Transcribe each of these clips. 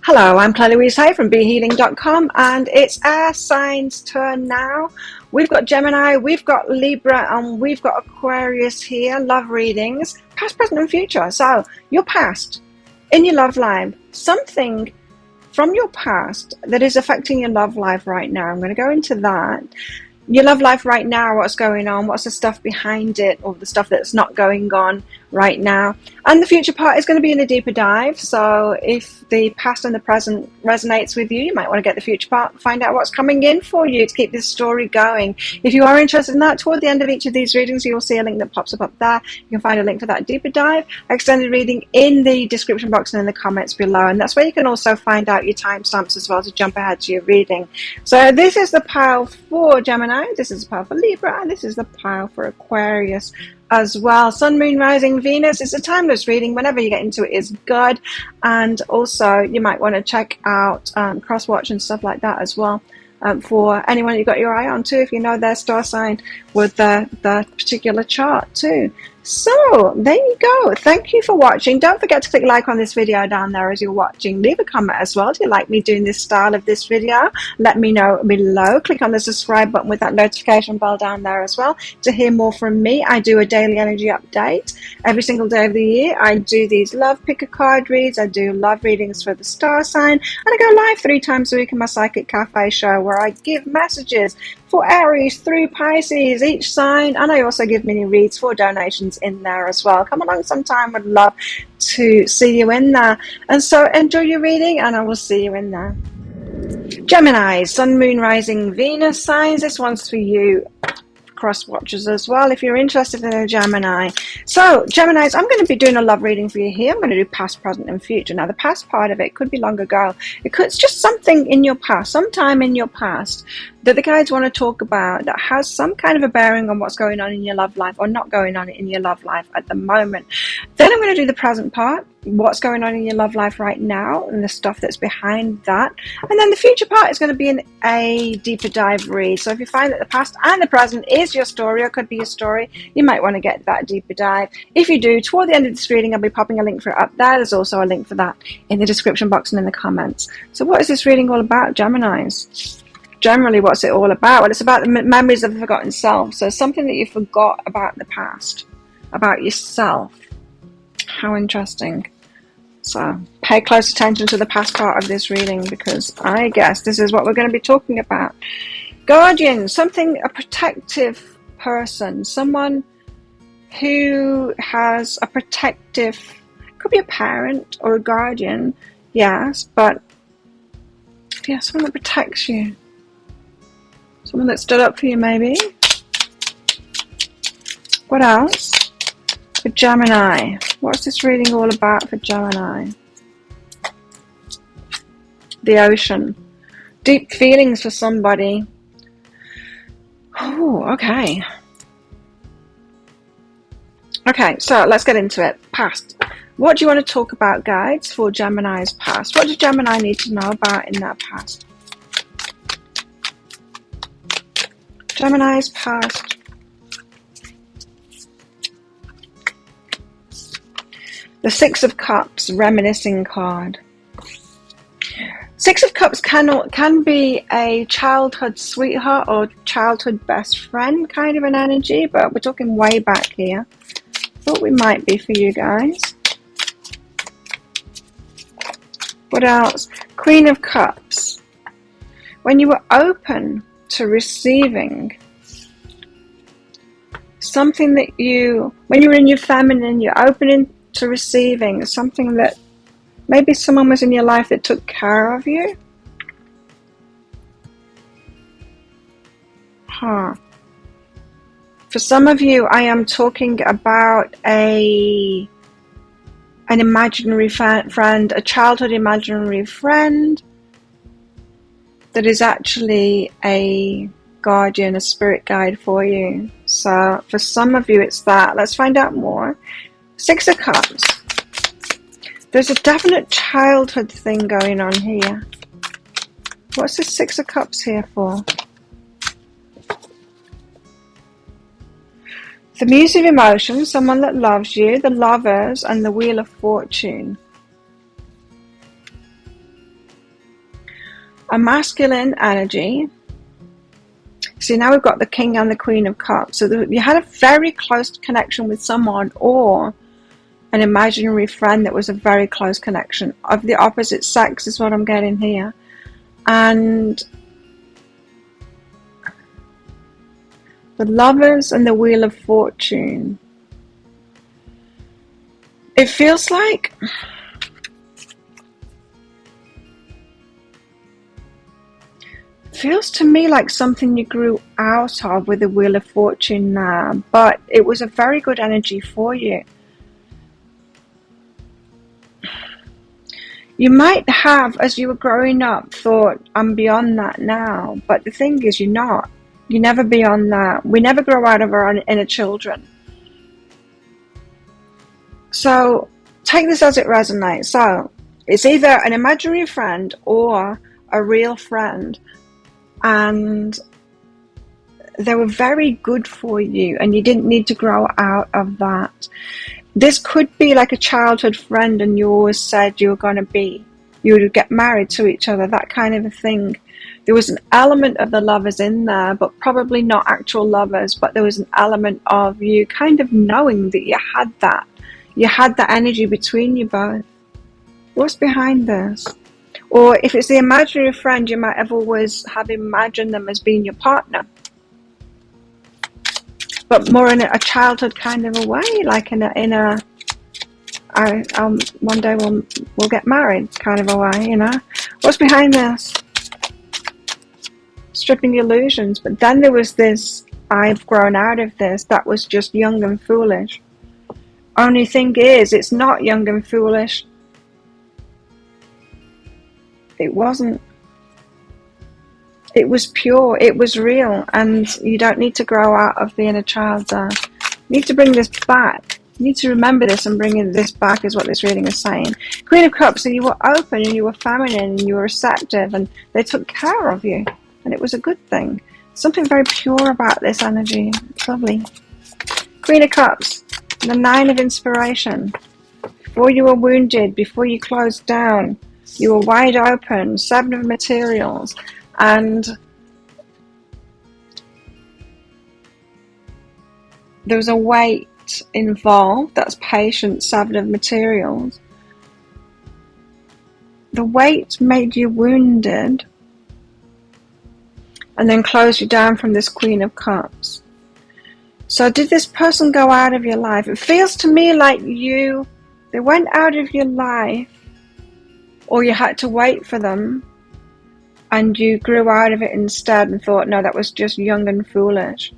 Hello, I'm Claire Louise Hay from BeHealing.com, and it's our signs' turn now. We've got Gemini, we've got Libra, and we've got Aquarius here. Love readings, past, present, and future. So, your past, in your love life, something from your past that is affecting your love life right now. I'm going to go into that. Your love life right now, what's going on, what's the stuff behind it, or the stuff that's not going on right now. And the future part is going to be in a deeper dive. So if the past and the present resonates with you, you might want to get the future part, find out what's coming in for you to keep this story going. If you are interested in that, toward the end of each of these readings, you'll see a link that pops up there. You can find a link for that deeper dive, extended reading, in the description box and in the comments below. And that's where you can also find out your timestamps as well to jump ahead to your reading. So this is the pile for Gemini, this is the pile for Libra, and this is the pile for Aquarius as well. Sun, Moon, Rising, Venus. It's a timeless reading. Whenever you get into it is good. And also you might want to check out cross-watch and stuff like that as well, for anyone you've got your eye on too, if you know their star sign with the particular chart too. So there you go. Thank you for watching. Don't forget to click like on this video down there as you're watching. Leave a comment as well. Do you like me doing this style of this video? Let me know below. Click on the subscribe button with that notification bell down there as well to hear more from me. I do a daily energy update every single day of the year. I do these love picker card reads. I do love readings for the star sign. And I go live 3 times a week in my Psychic Cafe show where I give messages for Aries through Pisces, each sign, and I also give mini reads for donations in there as well. Come along sometime, would love to see you in there. And so enjoy your reading, and I will see you in there. Gemini, Sun, Moon, Rising, Venus signs. This one's for you cross watchers as well if you're interested in a Gemini. So Geminis, I'm going to be doing a love reading for you here. I'm going to do past, present, and future. Now the past part of it could be long ago. It's just something in your past, sometime in your past, that the guides want to talk about that has some kind of a bearing on what's going on in your love life or not going on in your love life at the moment. Then I'm going to do the present part, what's going on in your love life right now and the stuff that's behind that. And then the future part is going to be in a deeper dive read. So if you find that the past and the present is your story or could be your story, you might want to get that deeper dive. If you do, toward the end of this reading, I'll be popping a link for it up there. There's also a link for that in the description box and in the comments. So what is this reading all about, Geminis? Generally, what's it all about? Well, it's about the memories of the forgotten self. So something that you forgot about the past, about yourself. How interesting. So pay close attention to the past part of this reading, because I guess this is what we're going to be talking about. Guardian, something, a protective person, someone who has a protective, could be a parent or a guardian, yes, but yeah, someone that protects you. Someone that stood up for you, maybe. What else? For Gemini. What's this reading all about for Gemini? The ocean. Deep feelings for somebody. Oh, okay. Okay, so let's get into it. Past. What do you want to talk about, guides, for Gemini's past? What does Gemini need to know about in their past? Gemini's past. The Six of Cups, reminiscing card. Six of Cups can be a childhood sweetheart or childhood best friend kind of an energy, but we're talking way back here. Thought we might be for you guys. What else? Queen of Cups. When you were open to receiving something that when you were in your feminine, you're opening to receiving something that maybe someone was in your life that took care of you. For some of you, I am talking about an imaginary friend, a childhood imaginary friend that is actually a guardian, a spirit guide for you. So for some of you, it's that. Let's find out more. Six of Cups. There's a definite childhood thing going on here. What's the Six of Cups here for? The Muse of Emotions, someone that loves you, the Lovers, and the Wheel of Fortune. a masculine energy. See, now we've got the King and the Queen of Cups. So you had a very close connection with someone, or an imaginary friend that was a very close connection of the opposite sex is what I'm getting here. And the Lovers and the Wheel of Fortune. It feels to me like something you grew out of with the Wheel of Fortune now, but it was a very good energy for you. You might have, as you were growing up, thought, I'm beyond that now. But the thing is, you're not. You're never beyond that. We never grow out of our inner children. So take this as it resonates. So it's either an imaginary friend or a real friend. And they were very good for you, and you didn't need to grow out of that. This could be like a childhood friend, and you always said you were going to be. You would get married to each other, that kind of a thing. There was an element of the lovers in there, but probably not actual lovers, but there was an element of you kind of knowing that you had that. You had that energy between you both. What's behind this? Or if it's the imaginary friend, you might have always have imagined them as being your partner. But more in a childhood kind of a way, like one day we'll get married kind of a way, you know. What's behind this? Stripping illusions. But then there was this, I've grown out of this, that was just young and foolish. Only thing is, it's not young and foolish. It wasn't. It was pure, it was real, and you don't need to grow out of being a child there. You need to bring this back. You need to remember this and bring this back is what this reading is saying. Queen of Cups, so you were open and you were feminine and you were receptive and they took care of you. And it was a good thing. Something very pure about this energy. It's lovely. Queen of Cups, the Nine of Inspiration. Before you were wounded, before you closed down, you were wide open. Seven of Materials. And there was a weight involved. That's patience, Seven of Materials. The weight made you wounded and then closed you down from this Queen of Cups. So did this person go out of your life? It feels to me like they went out of your life, or you had to wait for them. And you grew out of it instead and thought, no, that was just young and foolish.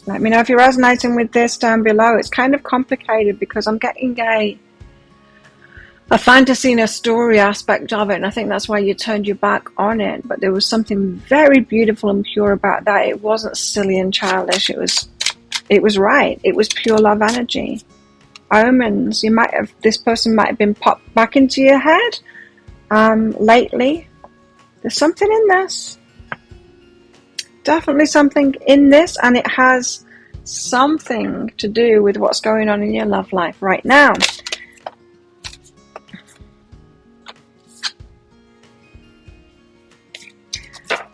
Let me know if you're resonating with this down below. It's kind of complicated because I'm getting a fantasy and a story aspect of it. And I think that's why you turned your back on it. But there was something very beautiful and pure about that. It wasn't silly and childish. It was right. It was pure love energy. Omens. This person might have been popped back into your head. Lately, there's something in this, definitely something in this, and it has something to do with what's going on in your love life right now.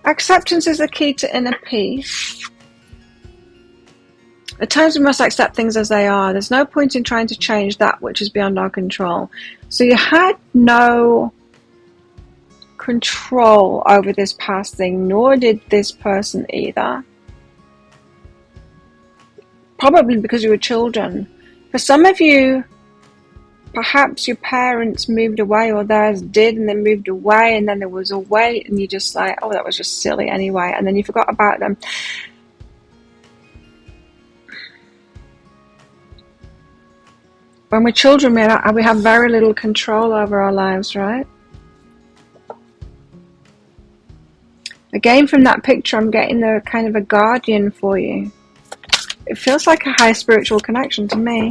Acceptance is the key to inner peace. At times we must accept things as they are. There's no point in trying to change that which is beyond our control. So you had no control over this past thing, nor did this person either. Probably because you were children. For some of you, perhaps your parents moved away, or theirs did, and they moved away, and then there was a wait, and you just like, oh, that was just silly anyway, and then you forgot about them. When we're children, we have very little control over our lives, right? Again, from that picture, I'm getting the kind of a guardian for you. It feels like a high spiritual connection to me.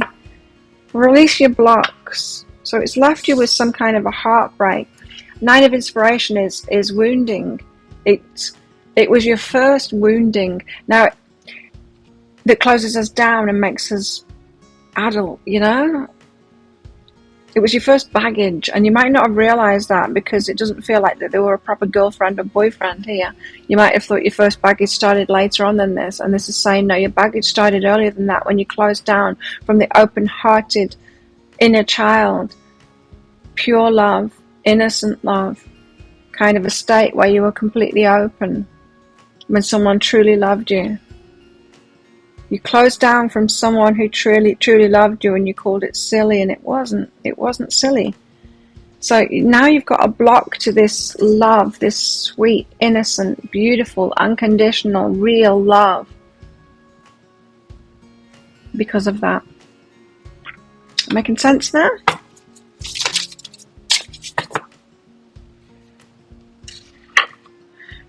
Release your blocks. So it's left you with some kind of a heartbreak. Nine of Inspiration is wounding. It was your first wounding. Now, that closes us down and makes us adult, you know? It was your first baggage, and you might not have realized that because it doesn't feel like that they were a proper girlfriend or boyfriend here. You might have thought your first baggage started later on than this, and this is saying no, your baggage started earlier than that, when you closed down from the open-hearted inner child, pure love, innocent love, kind of a state where you were completely open when someone truly loved you. You closed down from someone who truly loved you, and you called it silly, and it wasn't silly. So now you've got a block to this love, this sweet, innocent, beautiful, unconditional, real love because of that. Making sense now?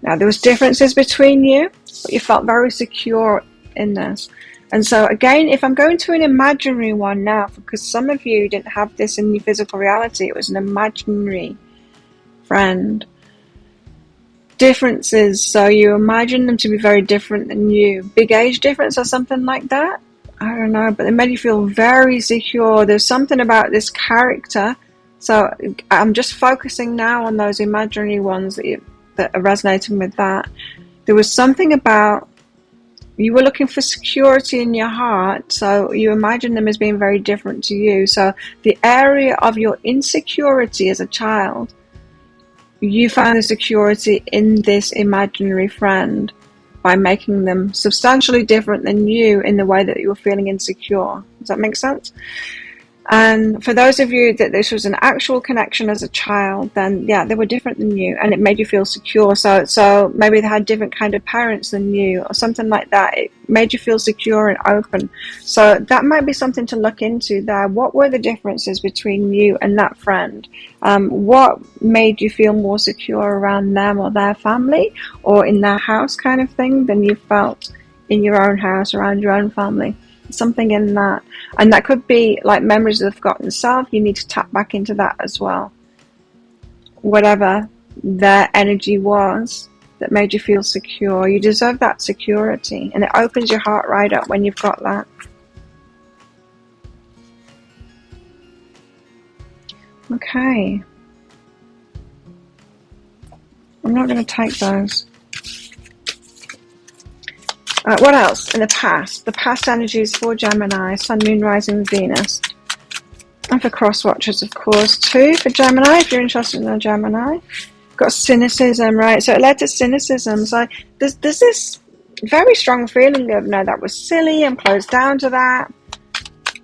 Now, there was differences between you, but you felt very secure in this. And so again, if I'm going to an imaginary one now, because some of you didn't have this in your physical reality, it was an imaginary friend. Differences, so you imagine them to be very different than you. Big age difference or something like that? I don't know, but they made you feel very secure. There's something about this character. So I'm just focusing now on those imaginary ones that are resonating with that. There was something about you were looking for security in your heart, so you imagine them as being very different to you. So the area of your insecurity as a child, you found the security in this imaginary friend by making them substantially different than you in the way that you were feeling insecure. Does that make sense? And for those of you that this was an actual connection as a child, then yeah, they were different than you, and it made you feel secure. So maybe they had different kind of parents than you, or something like that. It made you feel secure and open. So that might be something to look into there. What were the differences between you and that friend? What made you feel more secure around them or their family, or in their house kind of thing, than you felt in your own house, around your own family? Something in that. And that could be like memories of the forgotten self. You need to tap back into that as well. Whatever their energy was that made you feel secure, you deserve that security, and it opens your heart right up when you've got that. Okay, I'm not going to take those. What else in the past? The past energies for Gemini, Sun, Moon, Rising, Venus. And for cross watchers, of course, too, for Gemini, if you're interested in a Gemini. Got cynicism, right? So it led to cynicism. So there's this very strong feeling of, no, that was silly, I'm closed down to that.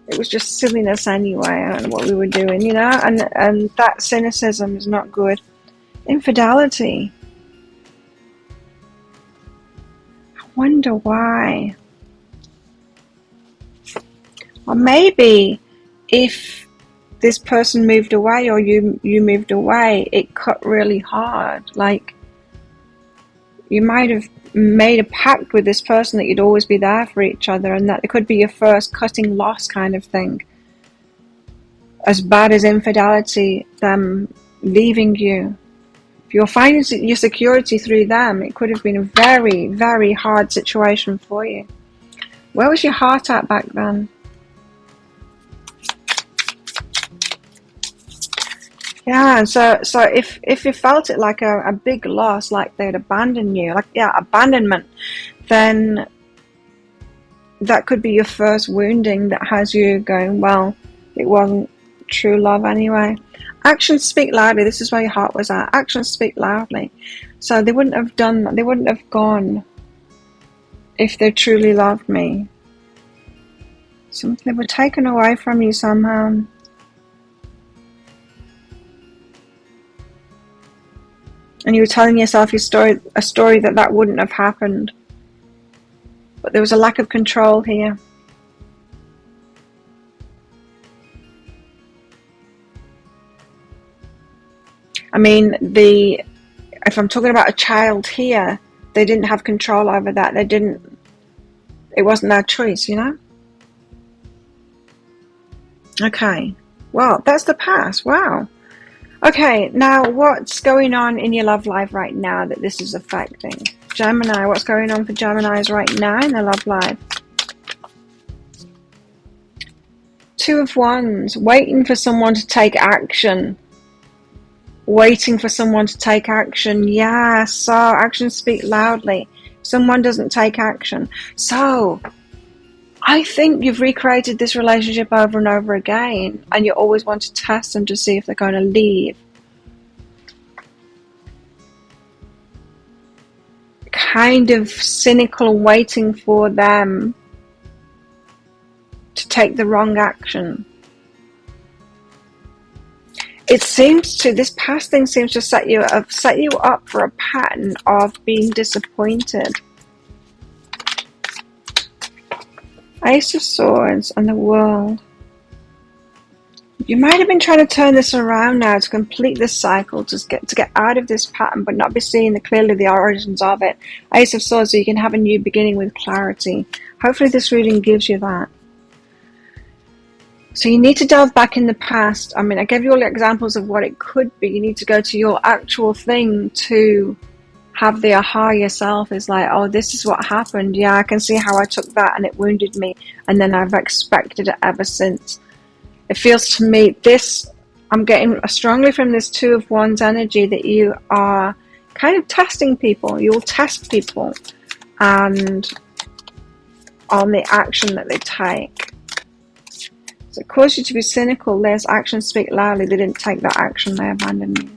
It was just silliness anyway. I don't know what we were doing, you know? And that cynicism is not good. Infidelity. Wonder why. Or maybe if this person moved away, or you moved away, it cut really hard. Like you might have made a pact with this person that you'd always be there for each other, and that it could be your first cutting loss kind of thing. As bad as infidelity, them leaving you. If you're finding your security through them, it could have been a very, very hard situation for you. Where was your heart at back then? Yeah, so if you felt it like a big loss, like they'd abandoned you, like, yeah, abandonment, then that could be your first wounding that has you going, well, it wasn't true love anyway. Actions speak loudly. This is where your heart was at. Actions speak loudly. So they wouldn't have gone if they truly loved me. Something were taken away from you somehow. And you were telling yourself a story that wouldn't have happened. But there was a lack of control here. I mean, if I'm talking about a child here, they didn't have control over that. It wasn't their choice, you know? Okay. Well, that's the past. Wow. Okay, now what's going on in your love life right now that this is affecting? Gemini, what's going on for Geminis right now in their love life? Two of Wands, waiting for someone to take action. Waiting for someone to take action. Yeah, so actions speak loudly. Someone doesn't take action. So I think you've recreated this relationship over and over again, and you always want to test them to see if they're going to leave. Kind of cynical, waiting for them to take the wrong action. It seems to, this past thing seems to set you up for a pattern of being disappointed. Ace of Swords and the World. You might have been trying to turn this around now to complete this cycle, to get out of this pattern, but not be seeing clearly the origins of it. Ace of Swords, so you can have a new beginning with clarity. Hopefully this reading gives you that. So you need to delve back in the past. I mean, I gave you all the examples of what it could be. You need to go to your actual thing to have the aha yourself. Is like, oh, this is what happened. Yeah, I can see how I took that and it wounded me. And then I've expected it ever since. It feels to me, I'm getting strongly from this Two of Wands energy that you are kind of testing people. You'll test people and on the action that they take. So it caused you to be cynical. There's actions speak loudly. They didn't take that action. They abandoned you.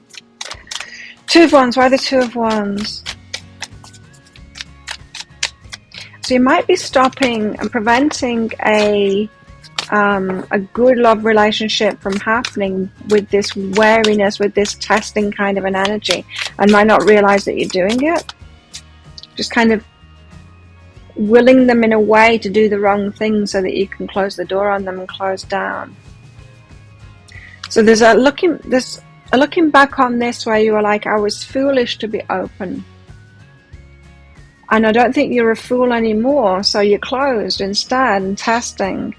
Two of Wands. Why the Two of Wands? So you might be stopping and preventing a good love relationship from happening with this wariness, with this testing kind of an energy, and might not realize that you're doing it. Just kind of willing them in a way to do the wrong thing so that you can close the door on them and close down. So there's a looking back on this where you were like, I was foolish to be open. And I don't think you're a fool anymore, so you're closed instead and testing.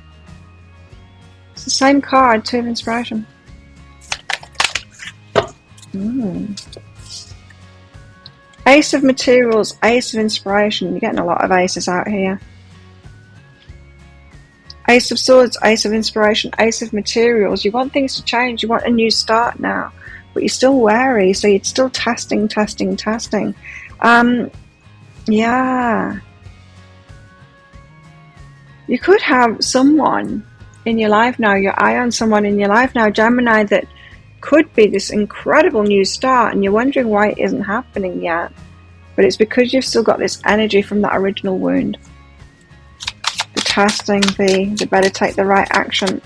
It's the same card, Two of Inspiration. Ace of Materials, Ace of Inspiration. You're getting a lot of aces out here. Ace of Swords, Ace of Inspiration, Ace of Materials. You want things to change. You want a new start now. But you're still wary, so you're still testing. Yeah. You could have someone in your life now, your eye on someone in your life now, Gemini, that could be this incredible new start, and you're wondering why it isn't happening yet. But it's because you've still got this energy from that original wound. The testing, the better take the right action.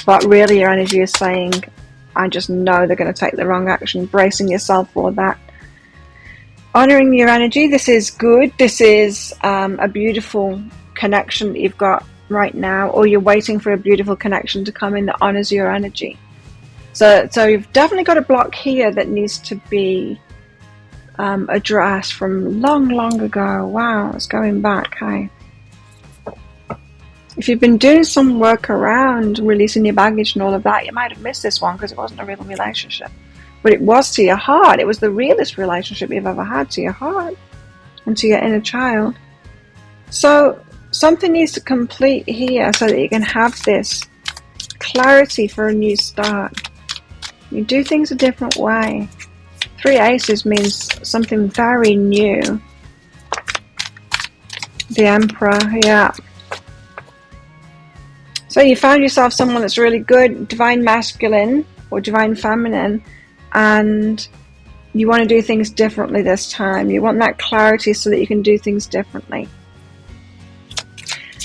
But really your energy is saying, I just know they're going to take the wrong action, bracing yourself for that. Honoring your energy, this is good. This is a beautiful connection that you've got right now, or you're waiting for a beautiful connection to come in that honors your energy. So you've definitely got a block here that needs to be addressed from long ago. Wow, it's going back. Hey, if you've been doing some work around releasing your baggage and all of that, you might have missed this one because it wasn't a real relationship. But it was to your heart. It was the realest relationship you've ever had, to your heart and to your inner child. So something needs to complete here so that you can have this clarity for a new start. You do things a different way. Three aces means something very new. The Emperor, yeah. So you found yourself someone that's really good, divine masculine or divine feminine, and you want to do things differently this time. You want that clarity so that you can do things differently.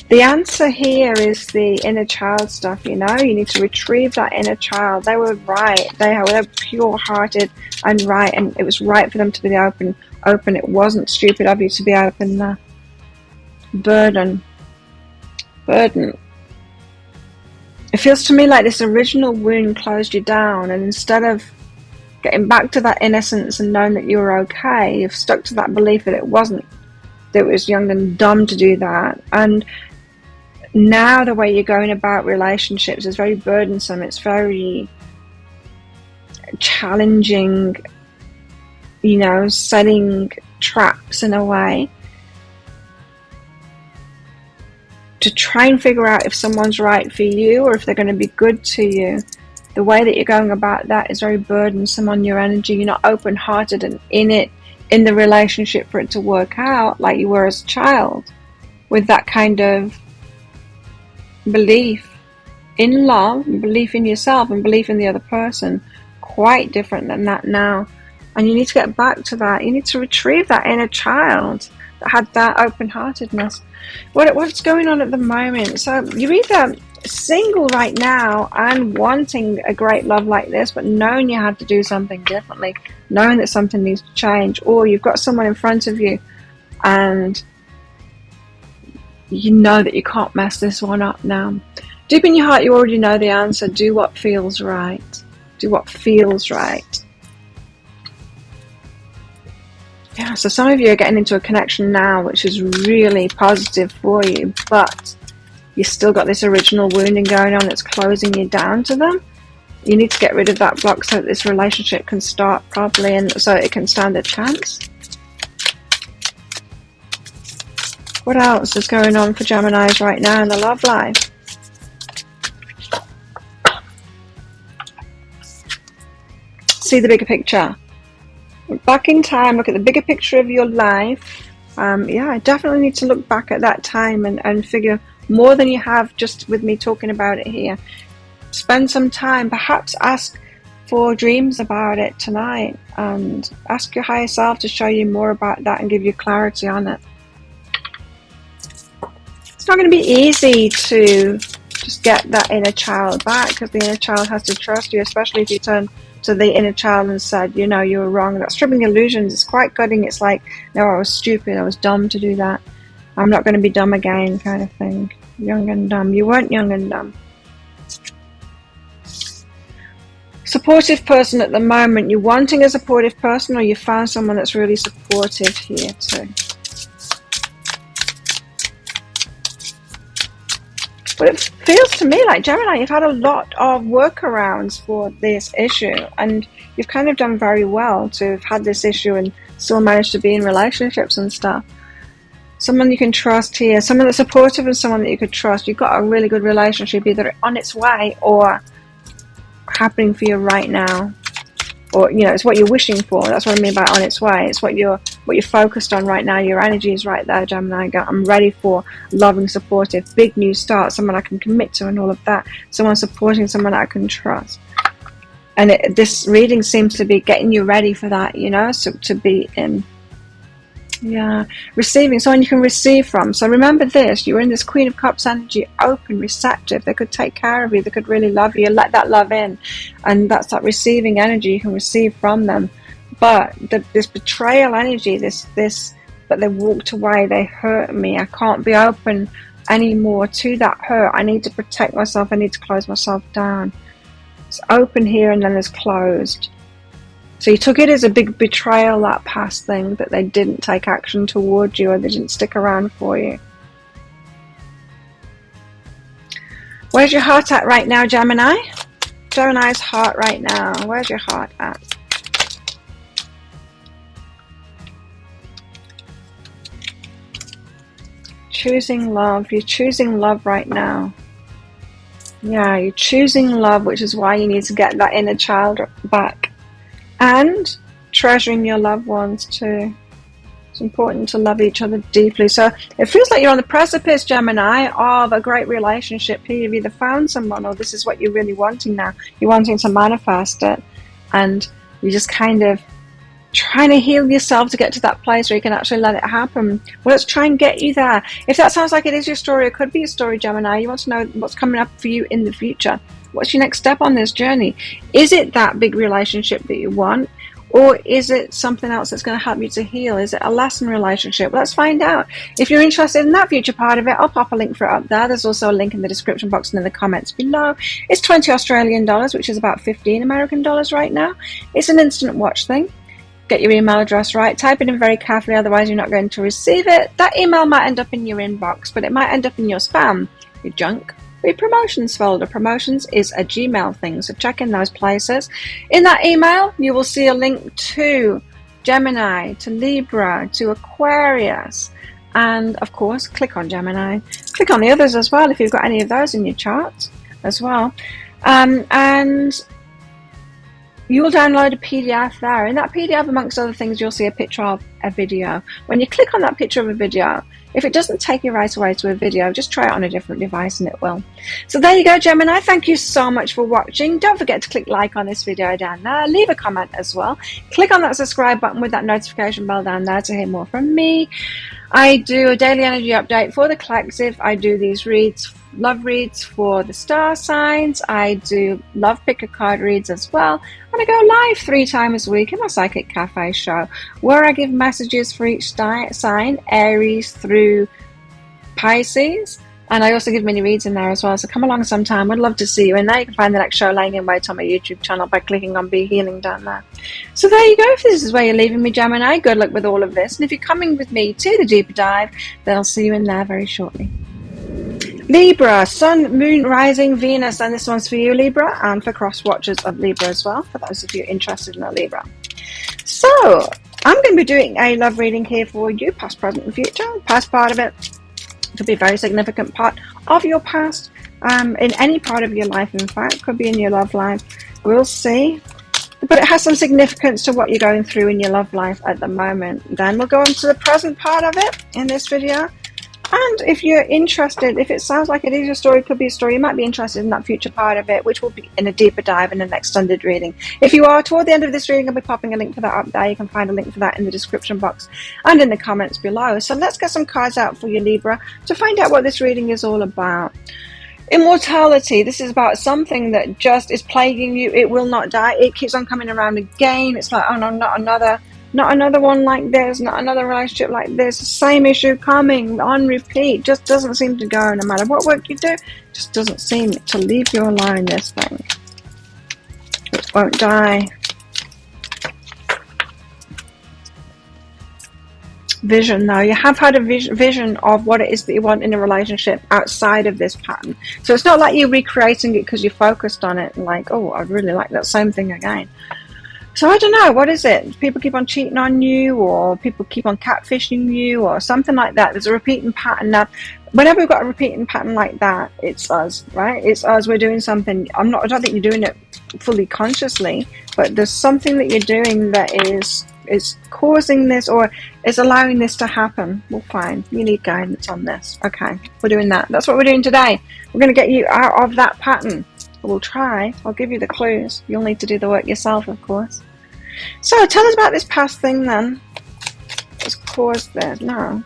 The answer here is the inner child stuff, you know. You need to retrieve that inner child. They were right. They were pure-hearted and right, and it was right for them to be open. It wasn't stupid of you to be open there. Burden. It feels to me like this original wound closed you down, and instead of getting back to that innocence and knowing that you were okay, you've stuck to that belief that it wasn't. That it was young and dumb to do that. And now the way you're going about relationships is very burdensome. It's very challenging, you know, setting traps in a way to try and figure out if someone's right for you or if they're going to be good to you. The way that you're going about that is very burdensome on your energy. You're not open-hearted and in the relationship for it to work out like you were as a child, with that kind of belief in love, belief in yourself, and belief in the other person. Quite different than that now. And you need to get back to that. You need to retrieve that inner child that had that open-heartedness. What's going on at the moment? So you're either single right now and wanting a great love like this, but knowing you had to do something differently, knowing that something needs to change, or you've got someone in front of you and you know that you can't mess this one up now. Deep in your heart, you already know the answer. Do what feels right. Do what feels right. Yeah, so some of you are getting into a connection now which is really positive for you, but you've still got this original wounding going on that's closing you down to them. You need to get rid of that block so that this relationship can start properly and so it can stand a chance. What else is going on for Geminis right now in the love life? See the bigger picture. Back in time, look at the bigger picture of your life. Yeah, I definitely need to look back at that time and figure more than you have just with me talking about it here. Spend some time, perhaps ask for dreams about it tonight and ask your higher self to show you more about that and give you clarity on it. It's not going to be easy to just get that inner child back, because the inner child has to trust you, especially if you turn to the inner child and said, you know, you were wrong. That stripping illusions is quite gutting. It's like, no, I was stupid, I was dumb to do that. I'm not going to be dumb again, kind of thing. Young and dumb. You weren't young and dumb. Supportive person at the moment. You're wanting a supportive person, or you found someone that's really supportive here too. But it feels to me like, Gemini, you've had a lot of workarounds for this issue, and you've kind of done very well to have had this issue and still managed to be in relationships and stuff. Someone you can trust here, someone that's supportive and someone that you could trust. You've got a really good relationship either on its way or happening for you right now. Or, you know, it's what you're wishing for. That's what I mean by on its way. It's what you're focused on right now. Your energy is right there, Gemini. I'm ready for loving, supportive, big new start, someone I can commit to and all of that. Someone supporting someone I can trust. And this reading seems to be getting you ready for that, you know, so to be in. Yeah, receiving, someone you can receive from. So remember this, you're in this Queen of Cups energy, open, receptive. They could take care of you, they could really love you, let that love in. And that's that receiving energy you can receive from them. But this betrayal energy, but they walked away, they hurt me, I can't be open anymore to that hurt. I need to protect myself, I need to close myself down. It's open here and then it's closed. So you took it as a big betrayal, that past thing, that they didn't take action towards you or they didn't stick around for you. Where's your heart at right now, Gemini? Gemini's heart right now. Where's your heart at? Choosing love. You're choosing love right now. Yeah, you're choosing love, which is why you need to get that inner child back. And treasuring your loved ones too. It's important to love each other deeply. So it feels like you're on the precipice, Gemini, of a great relationship here. You've either found someone or this is what you're really wanting now. You're wanting to manifest it. And you're just kind of trying to heal yourself to get to that place where you can actually let it happen. Well, let's try and get you there. If that sounds like it is your story, it could be your story, Gemini. You want to know what's coming up for you in the future. What's your next step on this journey? Is it that big relationship that you want? Or is it something else that's going to help you to heal? Is it a lesson relationship? Let's find out. If you're interested in that future part of it, I'll pop a link for it up there. There's also a link in the description box and in the comments below. It's 20 Australian dollars, which is about 15 American dollars right now. It's an instant watch thing. Get your email address right. Type it in very carefully, otherwise you're not going to receive it. That email might end up in your inbox, but it might end up in your spam, your junk, your promotions folder. Promotions is a Gmail thing, so check in those places. In that email, you will see a link to Gemini, to Libra, to Aquarius, And of course, click on Gemini. Click on the others as well if you've got any of those in your chart as well. And you'll download a PDF there. In that PDF, amongst other things, you'll see a picture of a video. When you click on that picture of a video, if it doesn't take you right away to a video, just try it on a different device and it will. So there you go, Gemini. Thank you so much for watching. Don't forget to click like on this video down there. Leave a comment as well. Click on that subscribe button with that notification bell down there to hear more from me. I do a daily energy update for the collective. I do these love reads for the star signs. I do love pick a card reads as well. And I go live 3 times a week in my Psychic Cafe show, where I give messages for each sign, Aries through Pisces. And I also give mini reads in there as well. So come along sometime. I'd love to see you in there. You can find the next show laying in wait on my YouTube channel by clicking on Be Healing down there. So there you go. If this is where you're leaving me, Gemini, good luck with all of this. And if you're coming with me to the deeper dive, then I'll see you in there very shortly. Libra, Sun, Moon, Rising, Venus. And this one's for you, Libra, and for cross-watchers of Libra as well, for those of you interested in a Libra. So I'm going to be doing a love reading here for you, past, present, and future. Past part of it could be a very significant part of your past, in any part of your life, in fact. Could be in your love life. We'll see. But it has some significance to what you're going through in your love life at the moment. Then we'll go on to the present part of it in this video. And if you're interested, if it sounds like it is a story, could be a story, you might be interested in that future part of it, which will be in a deeper dive in an extended reading. If you are, toward the end of this reading, I'll be popping a link for that up there. You can find a link for that in the description box and in the comments below. So let's get some cards out for you, Libra, to find out what this reading is all about. Immortality. This is about something that just is plaguing you. It will not die. It keeps on coming around again. It's like, oh no, not another one like this, not another relationship like this. Same issue coming on repeat. Just doesn't seem to go, no matter what work you do. Just doesn't seem to leave you alone, this thing. It won't die. Vision, though. You have had a vision of what it is that you want in a relationship outside of this pattern. So it's not like you're recreating it because you're focused on it and like, oh, I'd really like that same thing again. So I don't know, what is it? People keep on cheating on you, or people keep on catfishing you, or something like that. There's a repeating pattern. Now, whenever we've got a repeating pattern like that, it's us, right? It's us. We're doing something. I don't think you're doing it fully consciously, but there's something that you're doing that is causing this, or is allowing this to happen. Well, fine. You need guidance on this. Okay, we're doing that. That's what we're doing today. We're going to get you out of that pattern. We'll try. I'll give you the clues. You'll need to do the work yourself, of course. So tell us about this past thing then. What's caused this? No.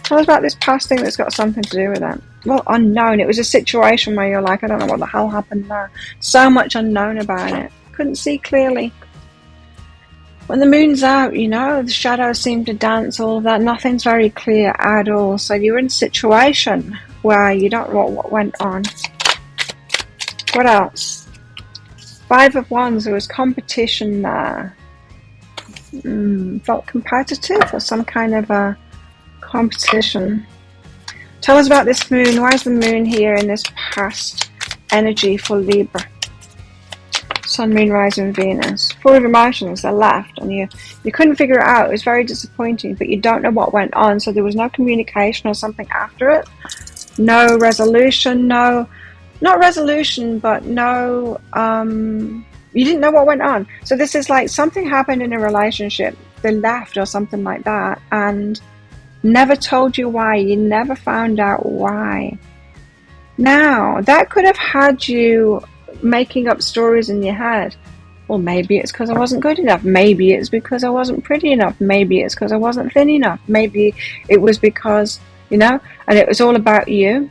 Tell us about this past thing that's got something to do with it. Well, unknown. It was a situation where you're like, I don't know what the hell happened there. So much unknown about it. Couldn't see clearly. When the moon's out, you know, the shadows seem to dance, all of that. Nothing's very clear at all. So you're in a situation where you don't know what went on. What else? 5 of Wands, there was competition there. Felt competitive, or some kind of a competition. Tell us about this moon. Why is the moon here in this past energy for Libra? Sun, Moon, Rising, Venus. Full of emotions, they're left, and you couldn't figure it out. It was very disappointing, but you don't know what went on, so there was no communication or something after it. No resolution, not resolution, but no, you didn't know what went on. So this is like something happened in a relationship, they left or something like that, and never told you why. You never found out why. Now, that could have had you making up stories in your head. Well, maybe it's because I wasn't good enough. Maybe it's because I wasn't pretty enough. Maybe it's because I wasn't thin enough. Maybe it was because, you know, and it was all about you.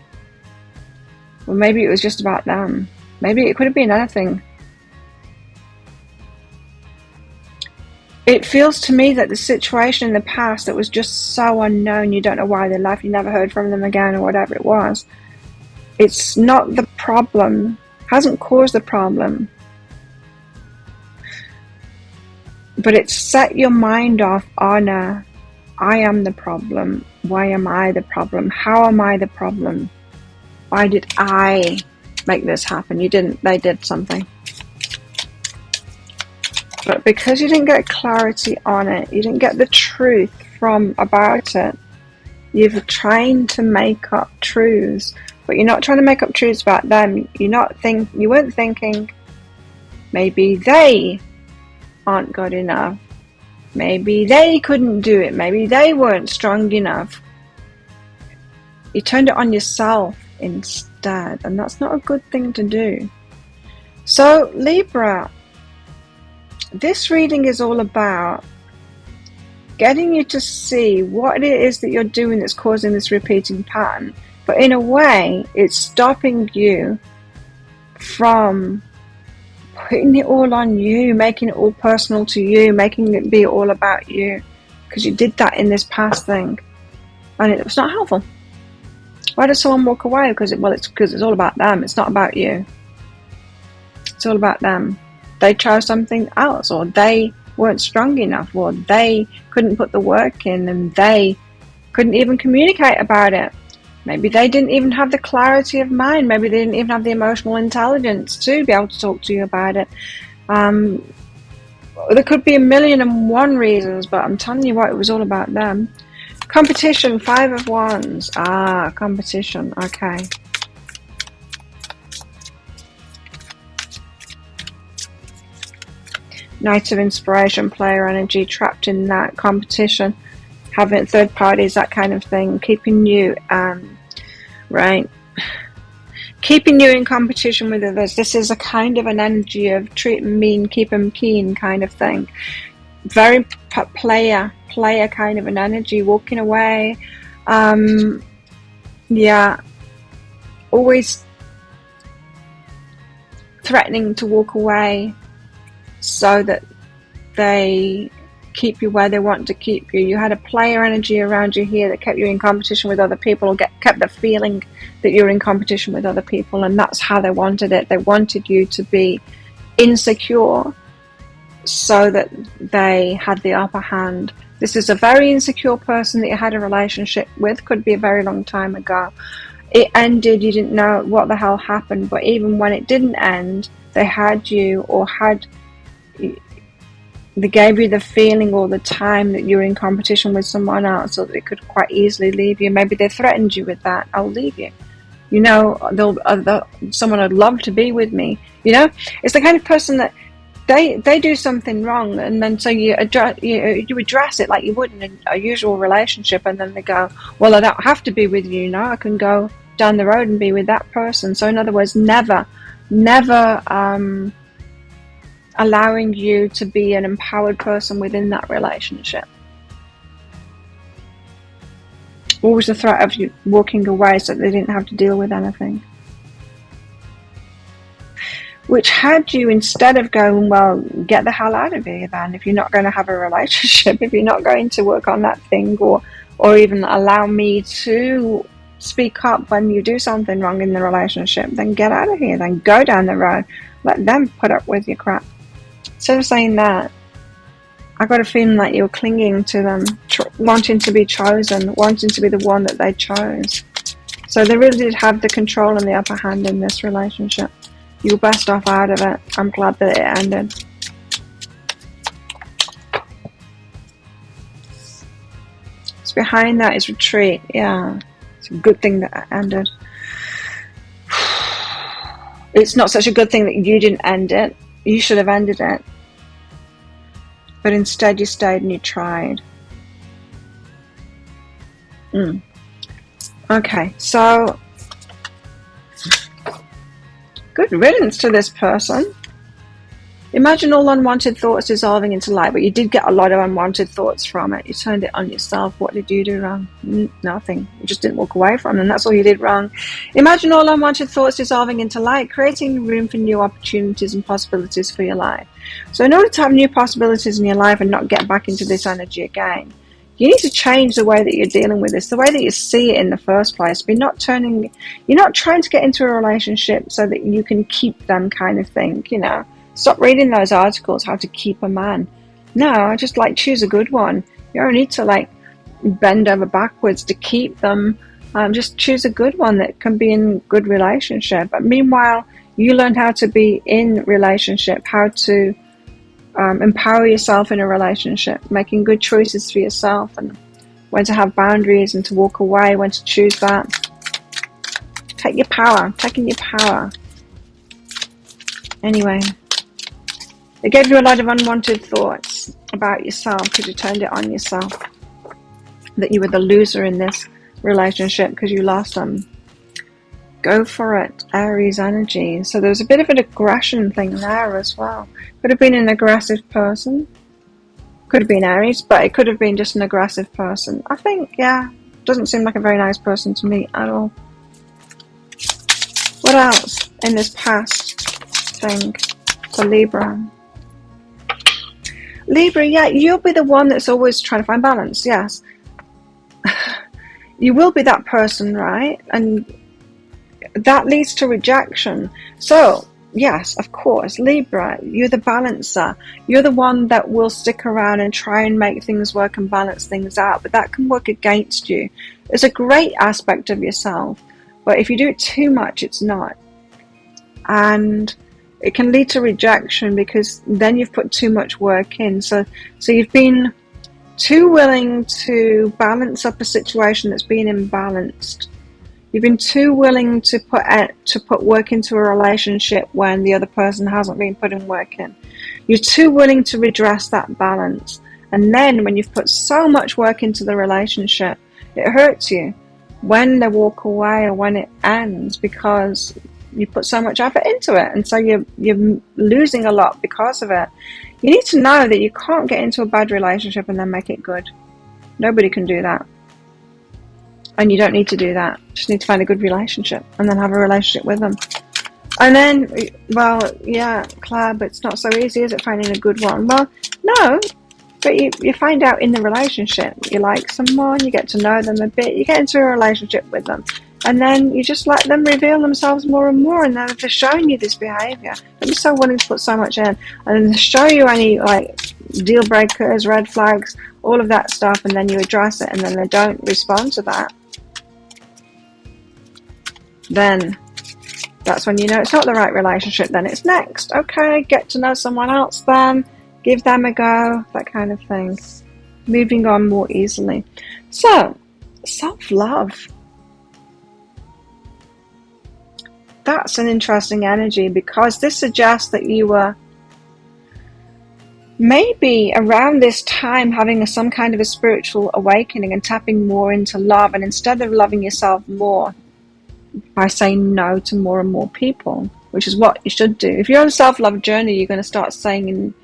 Or maybe it was just about them. Maybe it could have been anything. It feels to me that the situation in the past that was just so unknown, you don't know why they left, you never heard from them again, or whatever it was. It's not the problem. Hasn't caused the problem. But it's set your mind off, oh no, I am the problem. Why am I the problem? How am I the problem? Why did I make this happen? You didn't. They did something. But because you didn't get clarity on it, you didn't get the truth about it, You're trying to make up truths, but you're not trying to make up truths about them. You weren't thinking maybe they aren't good enough. Maybe they couldn't do it. Maybe they weren't strong enough. You turned it on yourself instead, and that's not a good thing to do. So Libra, this reading is all about getting you to see what it is that you're doing that's causing this repeating pattern. But in a way, it's stopping you from putting it all on you, making it all personal to you, making it be all about you. Because you did that in this past thing. And it was not helpful. Why does someone walk away? Because it's all about them. It's not about you. It's all about them. They chose something else, or they weren't strong enough, or they couldn't put the work in, and they couldn't even communicate about it. Maybe they didn't even have the clarity of mind. Maybe they didn't even have the emotional intelligence to be able to talk to you about it. There could be 1,000,001 reasons, but I'm telling you what, it was all about them. Competition, 5 of Wands. Competition, okay. Knight of Inspiration, player energy, trapped in that competition, having third parties, that kind of thing, keeping you, keeping you in competition with others. This is a kind of an energy of treat them mean, keep them keen kind of thing. Very player kind of an energy, walking away. Always threatening to walk away so that they keep you where they want to keep you. You had a player energy around you here that kept you in competition with other people, or kept the feeling that you're in competition with other people, and that's how they wanted it. They wanted you to be insecure so that they had the upper hand. This is a very insecure person that you had a relationship with, could be a very long time ago. It ended, you didn't know what the hell happened, but even when it didn't end, they had you, or they gave you the feeling all the time that you're in competition with someone else, so that they could quite easily leave you. Maybe they threatened you with that. I'll leave you. You know, someone would love to be with me. You know, it's the kind of person that they do something wrong, and then so you address it like you would in a usual relationship, and then they go, well, I don't have to be with you now. I can go down the road and be with that person. So in other words, never allowing you to be an empowered person within that relationship. Always the threat of you walking away so that they didn't have to deal with anything. Which had you, instead of going, well, get the hell out of here then, if you're not going to have a relationship, if you're not going to work on that thing, or even allow me to speak up when you do something wrong in the relationship, then get out of here, then go down the road. Let them put up with your crap. Instead of saying that, I got a feeling that you're clinging to them, wanting to be chosen, wanting to be the one that they chose. So they really did have the control and the upper hand in this relationship. You were best off out of it. I'm glad that it ended. So behind that is retreat. Yeah, it's a good thing that it ended. It's not such a good thing that you didn't end it. You should have ended it. But instead you stayed and you tried. Okay, so good riddance to this person. Imagine all unwanted thoughts dissolving into light, but you did get a lot of unwanted thoughts from it. You turned it on yourself. What did you do wrong? Nothing. You just didn't walk away from them. That's all you did wrong. Imagine all unwanted thoughts dissolving into light, creating room for new opportunities and possibilities for your life. So in order to have new possibilities in your life and not get back into this energy again, you need to change the way that you're dealing with this, the way that you see it in the first place. You're not trying to get into a relationship so that you can keep them kind of thing, you know. Stop reading those articles, how to keep a man. No, just choose a good one. You don't need to bend over backwards to keep them. Just choose a good one that can be in good relationship. But meanwhile, you learn how to be in relationship, how to empower yourself in a relationship, making good choices for yourself and when to have boundaries and to walk away, when to choose that. Take your power, taking your power. Anyway, it gave you a lot of unwanted thoughts about yourself because you turned it on yourself. That you were the loser in this relationship because you lost them. Go for it, Aries energy. So there was a bit of an aggression thing there as well. Could have been an aggressive person. Could have been Aries, but it could have been just an aggressive person. I think, yeah, doesn't seem like a very nice person to me at all. What else in this past thing for Libra? Libra, yeah, you'll be the one that's always trying to find balance, yes. You will be that person, right? And that leads to rejection. So, yes, of course, Libra, you're the balancer. You're the one that will stick around and try and make things work and balance things out, but that can work against you. It's a great aspect of yourself, but if you do it too much, it's not. And it can lead to rejection because then you've put too much work in. So you've been too willing to balance up a situation that's been imbalanced. You've been too willing to put work into a relationship when the other person hasn't been putting work in. You're too willing to redress that balance. And then when you've put so much work into the relationship, it hurts you when they walk away or when it ends because you put so much effort into it. And so you're losing a lot because of it. You need to know that you can't get into a bad relationship and then make it good. Nobody can do that. And you don't need to do that. You just need to find a good relationship and then have a relationship with them. And then, well, yeah, Claire, but it's not so easy, is it, finding a good one? Well, no, but you find out in the relationship. You like someone, you get to know them a bit, you get into a relationship with them. And then you just let them reveal themselves more and more. And then if they're showing you this behavior, don't be so willing to put so much in. And then show you any like deal breakers, red flags, all of that stuff. And then you address it. And then they don't respond to that. Then that's when you know it's not the right relationship. Then it's next. Okay, get to know someone else then. Give them a go. That kind of thing. Moving on more easily. So, self-love. That's an interesting energy because this suggests that you were maybe around this time having some kind of a spiritual awakening and tapping more into love, and instead of loving yourself more by saying no to more and more people, which is what you should do. If you're on a self-love journey, you're going to start saying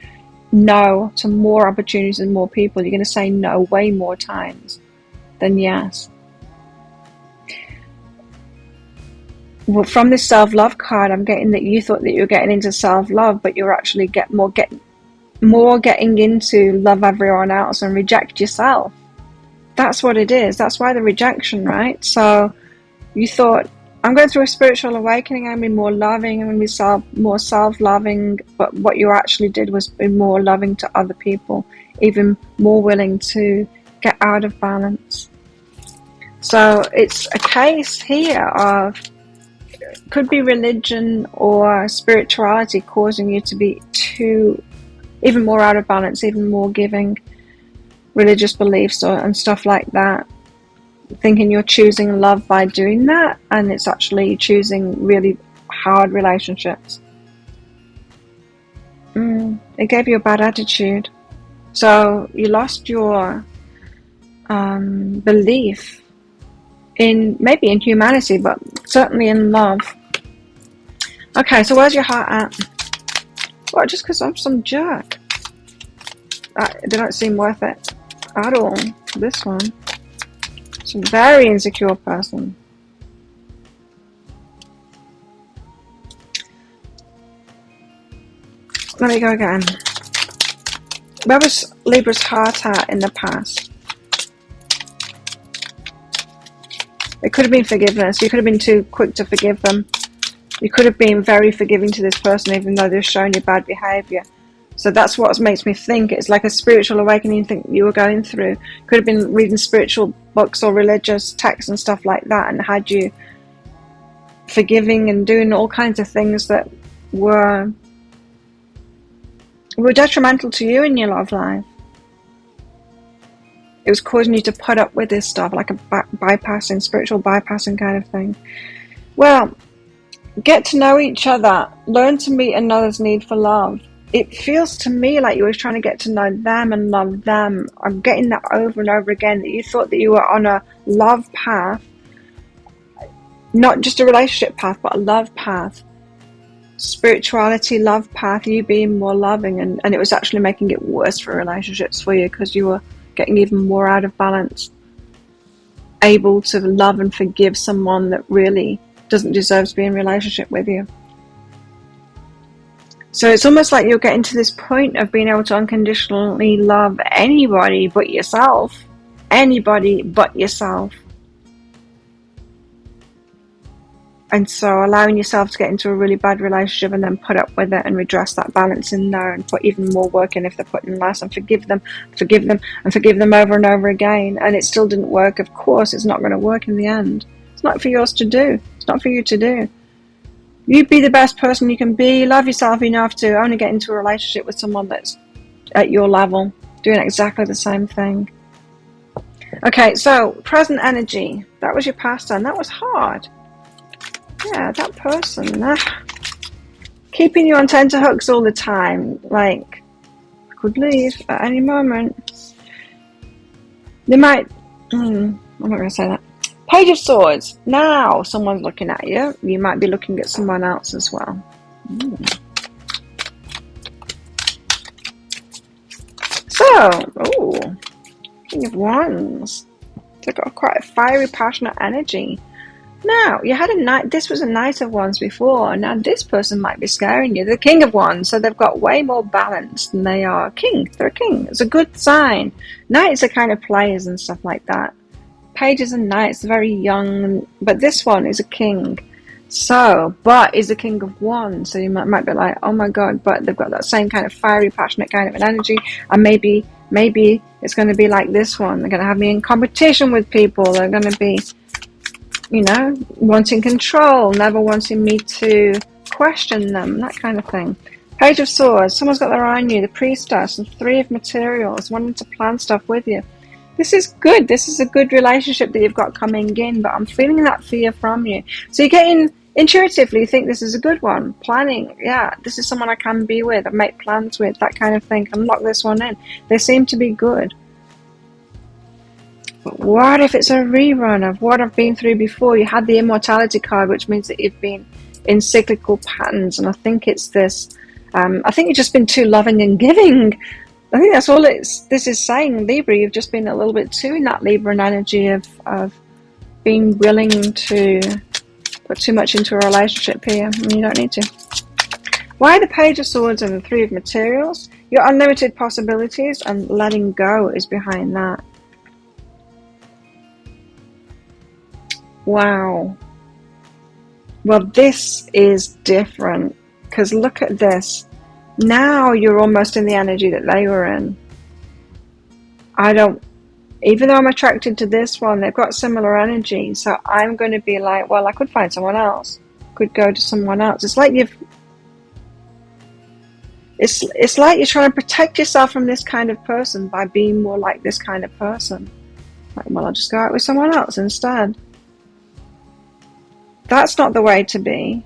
no to more opportunities and more people. You're going to say no way more times than yes. Well, from this self-love card, I'm getting that you thought that you were getting into self-love, but you're actually getting into love everyone else and reject yourself. That's what it is. That's why the rejection, right? So you thought, I'm going through a spiritual awakening, I'm going to be more loving, I'm going to be more self-loving, but what you actually did was be more loving to other people, even more willing to get out of balance. So it's a case here of, could be religion or spirituality causing you to be even more out of balance, even more giving, religious beliefs and stuff like that. Thinking you're choosing love by doing that, and it's actually choosing really hard relationships. It gave you a bad attitude. So you lost your belief maybe in humanity, but certainly in love. Okay, so where's your heart at? Well, just because I'm some jerk. They don't seem worth it at all. This one. It's a very insecure person. Let me go again. Where was Libra's heart at in the past? It could have been forgiveness. You could have been too quick to forgive them. You could have been very forgiving to this person even though they're showing you bad behavior. So that's what makes me think it's like a spiritual awakening thing you were going through. Could have been reading spiritual books or religious texts and stuff like that, and had you forgiving and doing all kinds of things that were detrimental to you in your love life. It was causing you to put up with this stuff, like a bypassing, spiritual bypassing kind of thing. Well, get to know each other. Learn to meet another's need for love. It feels to me like you were trying to get to know them and love them. I'm getting that over and over again, that you thought that you were on a love path. Not just a relationship path, but a love path. Spirituality, love path, you being more loving. And it was actually making it worse for relationships for you, because you were getting even more out of balance. Able to love and forgive someone that really doesn't deserve to be in a relationship with you. So it's almost like you're getting to this point of being able to unconditionally love anybody but yourself. Anybody but yourself. And so allowing yourself to get into a really bad relationship and then put up with it and redress that balance in there and put even more work in if they're putting less, and forgive them over and over again. And it still didn't work. Of course, it's not going to work in the end. It's not for yours to do. It's not for you to do. You be the best person you can be. Love yourself enough to only get into a relationship with someone that's at your level, doing exactly the same thing. Okay, so present energy. That was your past, and that was hard. Yeah, that person. Keeping you on tenterhooks all the time. Like, could leave at any moment. They might... I'm not going to say that. Page of Swords. Now someone's looking at you. You might be looking at someone else as well. So, King of Wands. They've got quite a fiery, passionate energy. Now, you had a knight. This was a Knight of Wands before. Now this person might be scaring you. The King of Wands. So they've got way more balance than they are king. They're a king. It's a good sign. Knights are kind of players and stuff like that. Pages and Knights are very young, but this one is a king. So, but is a King of Wands. So you might be like, oh my god, but they've got that same kind of fiery, passionate kind of an energy. And maybe it's going to be like this one. They're going to have me in competition with people. They're going to be, you know, wanting control, never wanting me to question them, that kind of thing. Page of Swords. Someone's got their eye on you. The Priestess and Three of Materials, wanting to plan stuff with you. This is good. This is a good relationship that you've got coming in, but I'm feeling that fear from you. So you're getting, intuitively, you think this is a good one. Planning, yeah, this is someone I can be with, I make plans with, that kind of thing. Can lock this one in. They seem to be good. But what if it's a rerun of what I've been through before? You had the Immortality card, which means that you've been in cyclical patterns, and I think it's this. I think you've just been too loving and giving. I think that's all this is saying, Libra. You've just been a little bit too in that Libran energy of being willing to put too much into a relationship here. You don't need to. Why the Page of Swords and the Three of Materials? Your unlimited possibilities and letting go is behind that. Wow. Well, this is different, because look at this. Now you're almost in the energy that they were in. Even though I'm attracted to this one, they've got similar energy, so I'm going to be like, well, I could find someone else. Could go to someone else. It's like it's like you're trying to protect yourself from this kind of person by being more like this kind of person. Like, well, I'll just go out with someone else instead. That's not the way to be.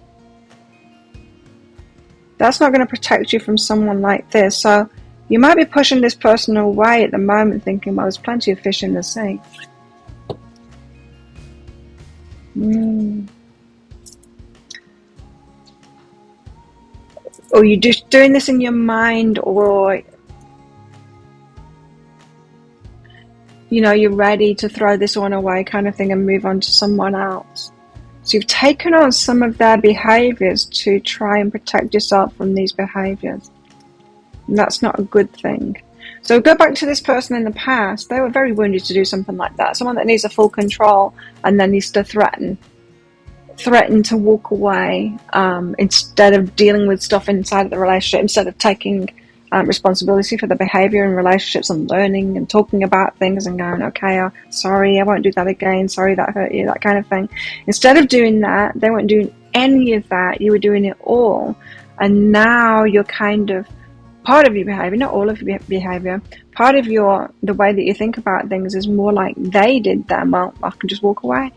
That's not going to protect you from someone like this. So you might be pushing this person away at the moment, thinking, well, there's plenty of fish in the sea. Or you're just doing this in your mind, or you know, you're ready to throw this one away kind of thing and move on to someone else. So you've taken on some of their behaviors to try and protect yourself from these behaviors. And that's not a good thing. So go back to this person in the past. They were very wounded to do something like that. Someone that needs a full control and then needs to threaten to walk away, instead of dealing with stuff inside of the relationship, instead of taking responsibility for the behavior in relationships and learning and talking about things and going, okay, sorry, I won't do that again, sorry that hurt you, that kind of thing. Instead of doing that, they weren't doing any of that. You were doing it all, and now you're kind of part of your behavior, not all of your behavior, part of the way that you think about things is more like they did them. Well, I can just walk away.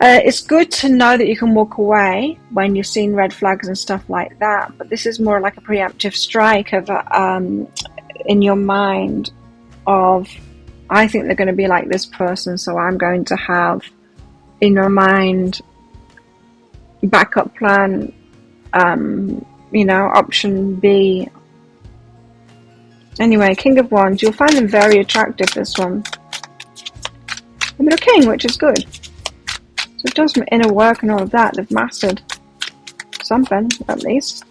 It's good to know that you can walk away when you've seen red flags and stuff like that, but this is more like a preemptive strike of in your mind of, I think they're going to be like this person, so I'm going to have in your mind backup plan, option B. Anyway, King of Wands, you'll find them very attractive, this one. And they're a king, which is good. So it does some inner work and all of that. They've mastered something, at least.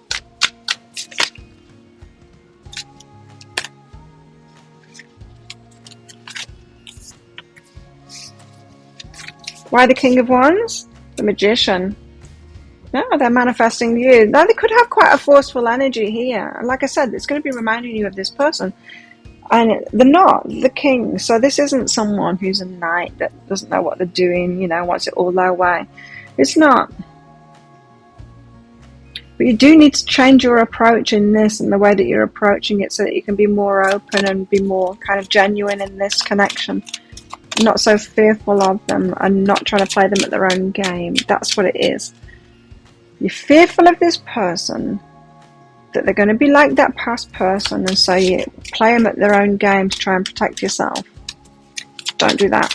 Why the King of Wands? The Magician. No, they're manifesting you. Now, they could have quite a forceful energy here. Like I said, it's going to be reminding you of this person. And they're not the king. So this isn't someone who's a knight that doesn't know what they're doing, wants it all their way. It's not. But you do need to change your approach in this and the way that you're approaching it so that you can be more open and be more kind of genuine in this connection. Not so fearful of them and not trying to play them at their own game. That's what it is. You're fearful of this person, that they're going to be like that past person, and so you play them at their own game to try and protect yourself. Don't do that.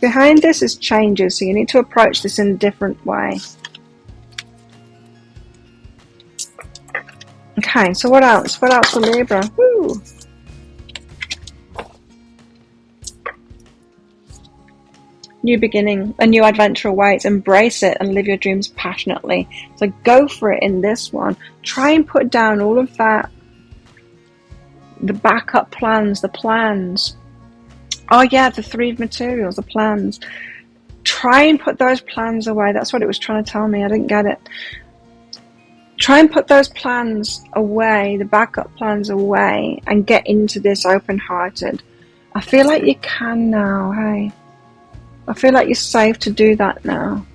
Behind this is changes, so you need to approach this in a different way. Okay, so what else? What else for Libra? Woo! New beginning, a new adventure awaits. Embrace it and live your dreams passionately. So go for it in this one. Try and put down all of that, the backup plans, the plans. Oh yeah, the 3 of materials, the plans. Try and put those plans away. That's what it was trying to tell me. I didn't get it. Try and put those plans away, the backup plans away, and get into this open-hearted. I feel like you can now, hey. I feel like you're safe to do that now.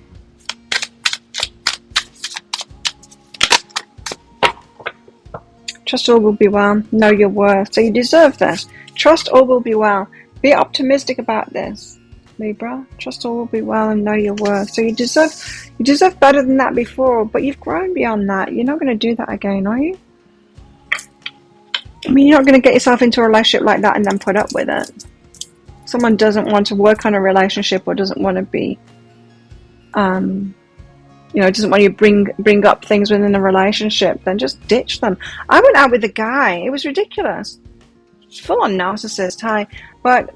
Trust all will be well. Know your worth. So you deserve this. Trust all will be well. Be optimistic about this, Libra. Trust all will be well and know your worth. So you deserve better than that before, but you've grown beyond that. You're not going to do that again, are you? I mean, you're not going to get yourself into a relationship like that and then put up with it. Someone doesn't want to work on a relationship or doesn't want to be, doesn't want you to bring up things within a relationship, then just ditch them. I went out with a guy. It was ridiculous. Full on narcissist, hi. But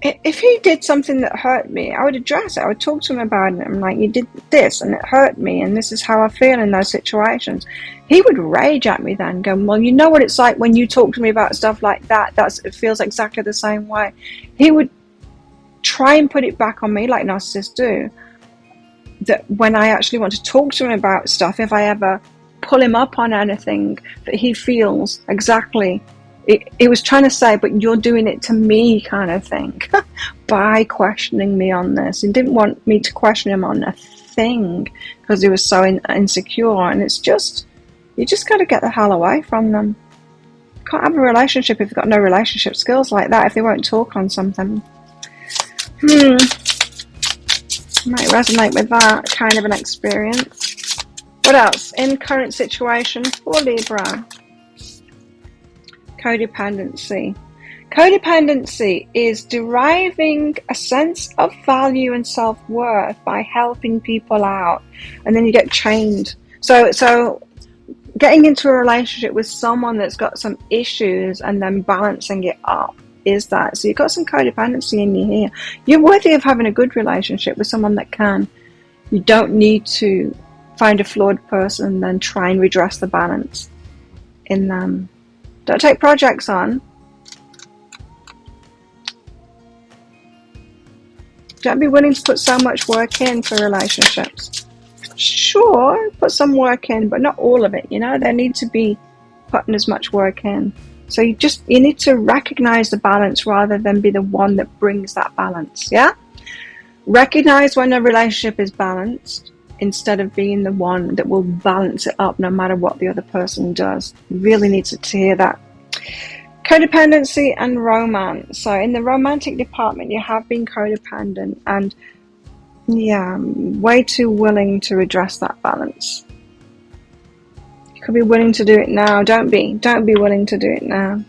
if he did something that hurt me, I would address it. I would talk to him about it. I'm like, you did this and it hurt me and this is how I feel in those situations. He would rage at me then, going, well, you know what it's like when you talk to me about stuff like that. It feels exactly the same way. He would try and put it back on me like narcissists do. That when I actually want to talk to him about stuff, if I ever pull him up on anything that he feels exactly, it was trying to say, but you're doing it to me kind of thing by questioning me on this. He didn't want me to question him on a thing because he was so insecure. And it's just, you just got to get the hell away from them. You can't have a relationship if you've got no relationship skills like that, if they won't talk on something. Might resonate with that kind of an experience. What else? In current situation for Libra. Codependency. Codependency is deriving a sense of value and self-worth by helping people out, and then you get chained. So getting into a relationship with someone that's got some issues and then balancing it up is that. So you've got some codependency in you here. You're worthy of having a good relationship with someone that can. You don't need to find a flawed person and then try and redress the balance in them. Don't take projects on. Don't be willing to put so much work in for relationships. Sure, put some work in, but not all of it, There need to be putting as much work in. So you need to recognize the balance rather than be the one that brings that balance, yeah? Recognize when a relationship is balanced instead of being the one that will balance it up no matter what the other person does. Really needs to hear that. Codependency and romance. So in the romantic department, you have been codependent and yeah, way too willing to address that balance. You could be willing to do it now. Don't be willing to do it now.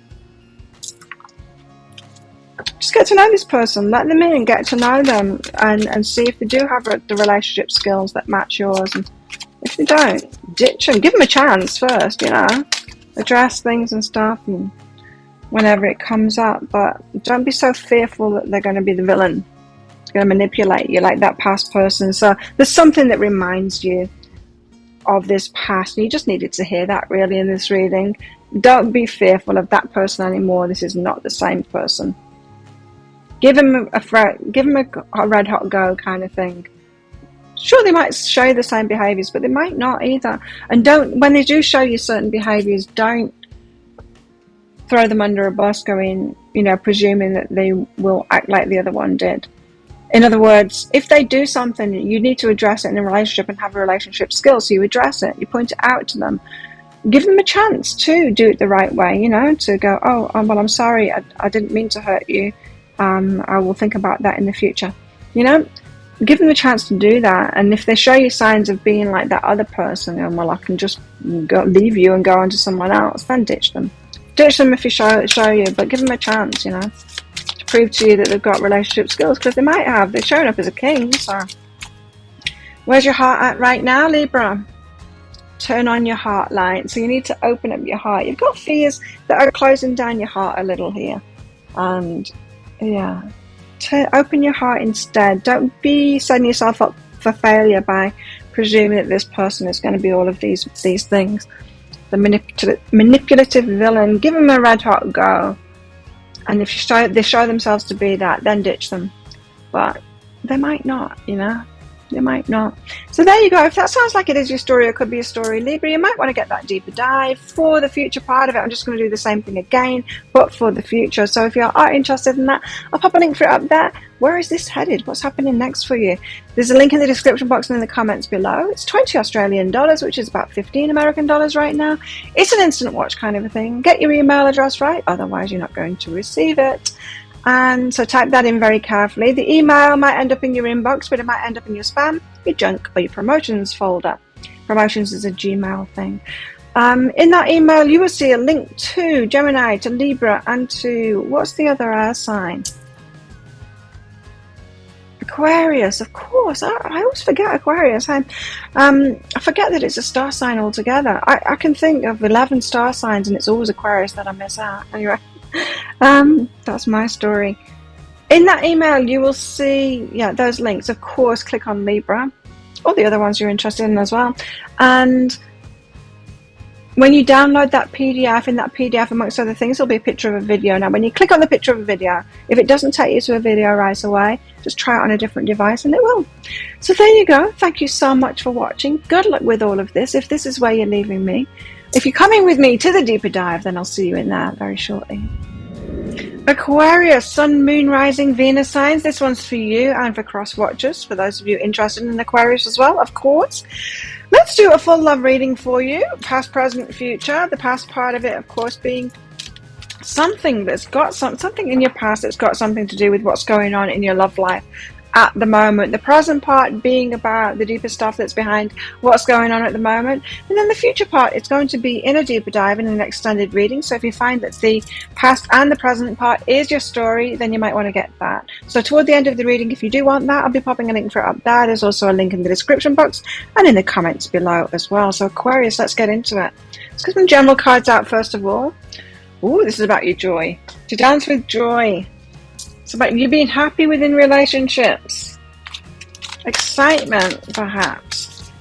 Just get to know this person, let them in, get to know them, and see if they do have the relationship skills that match yours. And if they don't, ditch them. Give them a chance first, you know. Address things and stuff and whenever it comes up, but don't be so fearful that they're going to be the villain. It's going to manipulate you like that past person. So there's something that reminds you of this past, and you just needed to hear that really in this reading. Don't be fearful of that person anymore. This is not the same person. Give him a red hot go kind of thing. Sure, they might show you the same behaviors, but they might not either. And when they do show you certain behaviors, don't throw them under a bus going, you know, presuming that they will act like the other one did. In other words, if they do something, you need to address it in a relationship and have a relationship skill. So you address it, you point it out to them. Give them a chance to do it the right way, you know, to go, oh well, I'm sorry, I didn't mean to hurt you. I will think about that in the future. You know, give them a chance to do that. And if they show you signs of being like that other person, and well, I can just leave you and go on to someone else, then ditch them. Ditch them if you show you, but give them a chance, you know, to prove to you that they've got relationship skills, because they might have. They're showing up as a king, so. Where's your heart at right now, Libra? Turn on your heart light. So you need to open up your heart. You've got fears that are closing down your heart a little here. And yeah, open your heart instead. Don't be setting yourself up for failure by presuming that this person is going to be all of these things. The manipulative villain, give them a red hot go. And if they show themselves to be that, then ditch them. But they might not, you know. They might not. So there you go. If that sounds like it is your story or could be a story, Libra, you might want to get that deeper dive. For the future part of it, I'm just going to do the same thing again, but for the future. So if you are interested in that, I'll pop a link for it up there. Where is this headed? What's happening next for you? There's a link in the description box and in the comments below. It's 20 Australian dollars, which is about 15 American dollars right now. It's an instant watch kind of a thing. Get your email address right, otherwise you're not going to receive it. And so type that in very carefully. The email might end up in your inbox, but it might end up in your spam, your junk, or your promotions folder. Promotions is a Gmail thing. In that email, you will see a link to Gemini, to Libra, and to, what's the other air sign? Aquarius, of course. I always forget Aquarius. I forget that it's a star sign altogether. I can think of 11 star signs, and it's always Aquarius that I miss out. Anyway. That's my story. In that email you will see those links. Of course, click on Libra or the other ones you're interested in as well, and when you download that PDF, in that PDF amongst other things there'll be a picture of a video. Now when you click on the picture of a video, if it doesn't take you to a video right away, just try it on a different device and it will. So there you go. Thank you so much for watching. Good luck with all of this. If this is where you're leaving me, if you're coming with me to the deeper dive, then I'll see you in there very shortly. Aquarius, Sun, Moon, Rising, Venus signs. This one's for you and for cross watchers, for those of you interested in Aquarius as well, of course. Let's do a full love reading for you. Past, present, future. The past part of it, of course, being something that's got something in your past that's got something to do with what's going on in your love life at the moment. The present part being about the deeper stuff that's behind what's going on at the moment, and then the future part, it's going to be in a deeper dive in an extended reading. So if you find that the past and the present part is your story, then you might want to get that. So toward the end of the reading, if you do want that, I'll be popping a link for it up there. There's also a link in the description box and in the comments below as well. So Aquarius, let's get into it. Let's get some general cards out first of all. Ooh, this is about your joy. To dance with joy. It's about you being happy within relationships. Excitement, perhaps.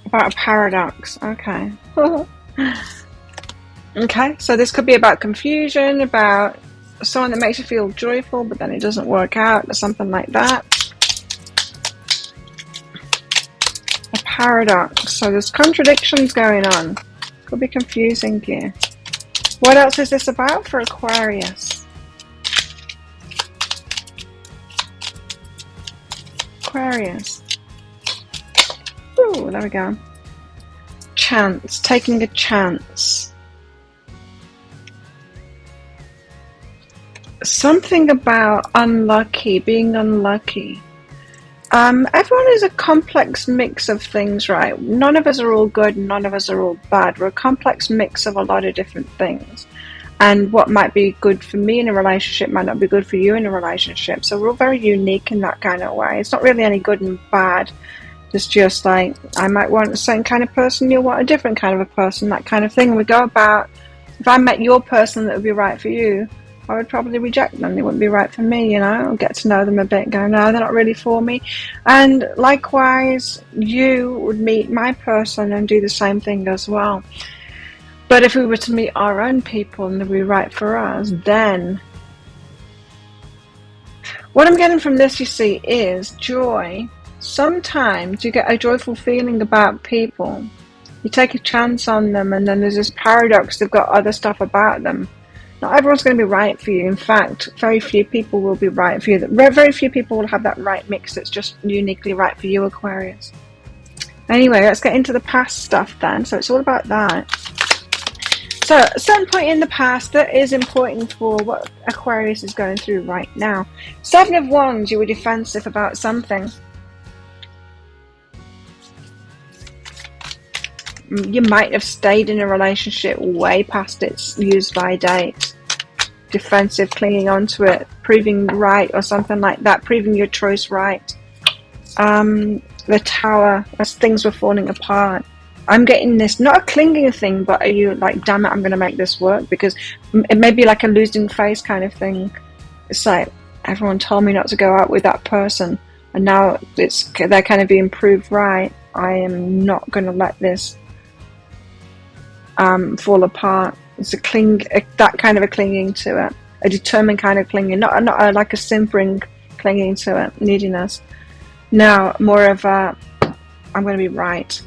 About a paradox. Okay. Okay, so this could be about confusion, about someone that makes you feel joyful, but then it doesn't work out, or something like that. A paradox. So there's contradictions going on. Could be confusing here. What else is this about for Aquarius? Aquarius. Oh, there we go. Chance, taking a chance. Something about unlucky, being unlucky. Everyone is a complex mix of things, right? None of us are all good, none of us are all bad. We're a complex mix of a lot of different things. And what might be good for me in a relationship might not be good for you in a relationship. So we're all very unique in that kind of way. It's not really any good and bad. It's just like, I might want a certain kind of person, you'll want a different kind of a person, that kind of thing. And we go about, if I met your person that would be right for you, I would probably reject them. They wouldn't be right for me, you know. I'll get to know them a bit and go, no, they're not really for me. And likewise, you would meet my person and do the same thing as well. But if we were to meet our own people and they'd be right for us, then what I'm getting from this, you see, is joy. Sometimes you get a joyful feeling about people. You take a chance on them, and then there's this paradox, they've got other stuff about them. Not everyone's going to be right for you. In fact, very few people will be right for you. Very few people will have that right mix that's just uniquely right for you, Aquarius. Anyway, let's get into the past stuff then. So it's all about that. So at a certain point in the past that is important for what Aquarius is going through right now. 7 of Wands, you were defensive about something. You might have stayed in a relationship way past its use-by date. Defensive, clinging onto it, proving right or something like that, proving your choice right. The Tower, as things were falling apart. I'm getting this, not a clinging thing, but are you like, damn it, I'm going to make this work? Because it may be like a losing face kind of thing. It's like, everyone told me not to go out with that person, and now they're kind of being proved right. I am not going to let this fall apart. It's that kind of a clinging to it, a determined kind of clinging, not like a simpering clinging to it, neediness. Now, more of a, I'm going to be right.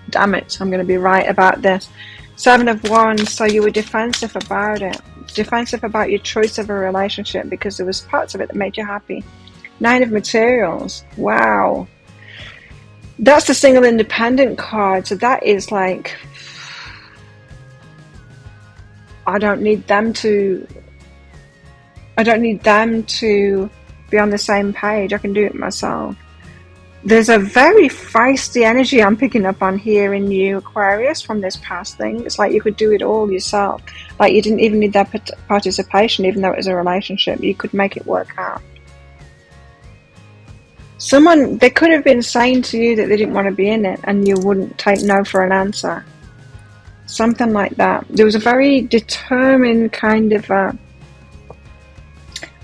Damn it, I'm going to be right about this. 7 of Wands, so you were defensive about it. Defensive about your choice of a relationship because there was parts of it that made you happy. 9 of Materials, wow. That's the single independent card, so that is like, I don't need them to be on the same page. I can do it myself. There's a very feisty energy I'm picking up on here in you, Aquarius, from this past thing. It's like you could do it all yourself. Like you didn't even need their participation, even though it was a relationship. You could make it work out. They could have been saying to you that they didn't want to be in it, and you wouldn't take no for an answer. Something like that. There was a very determined kind of a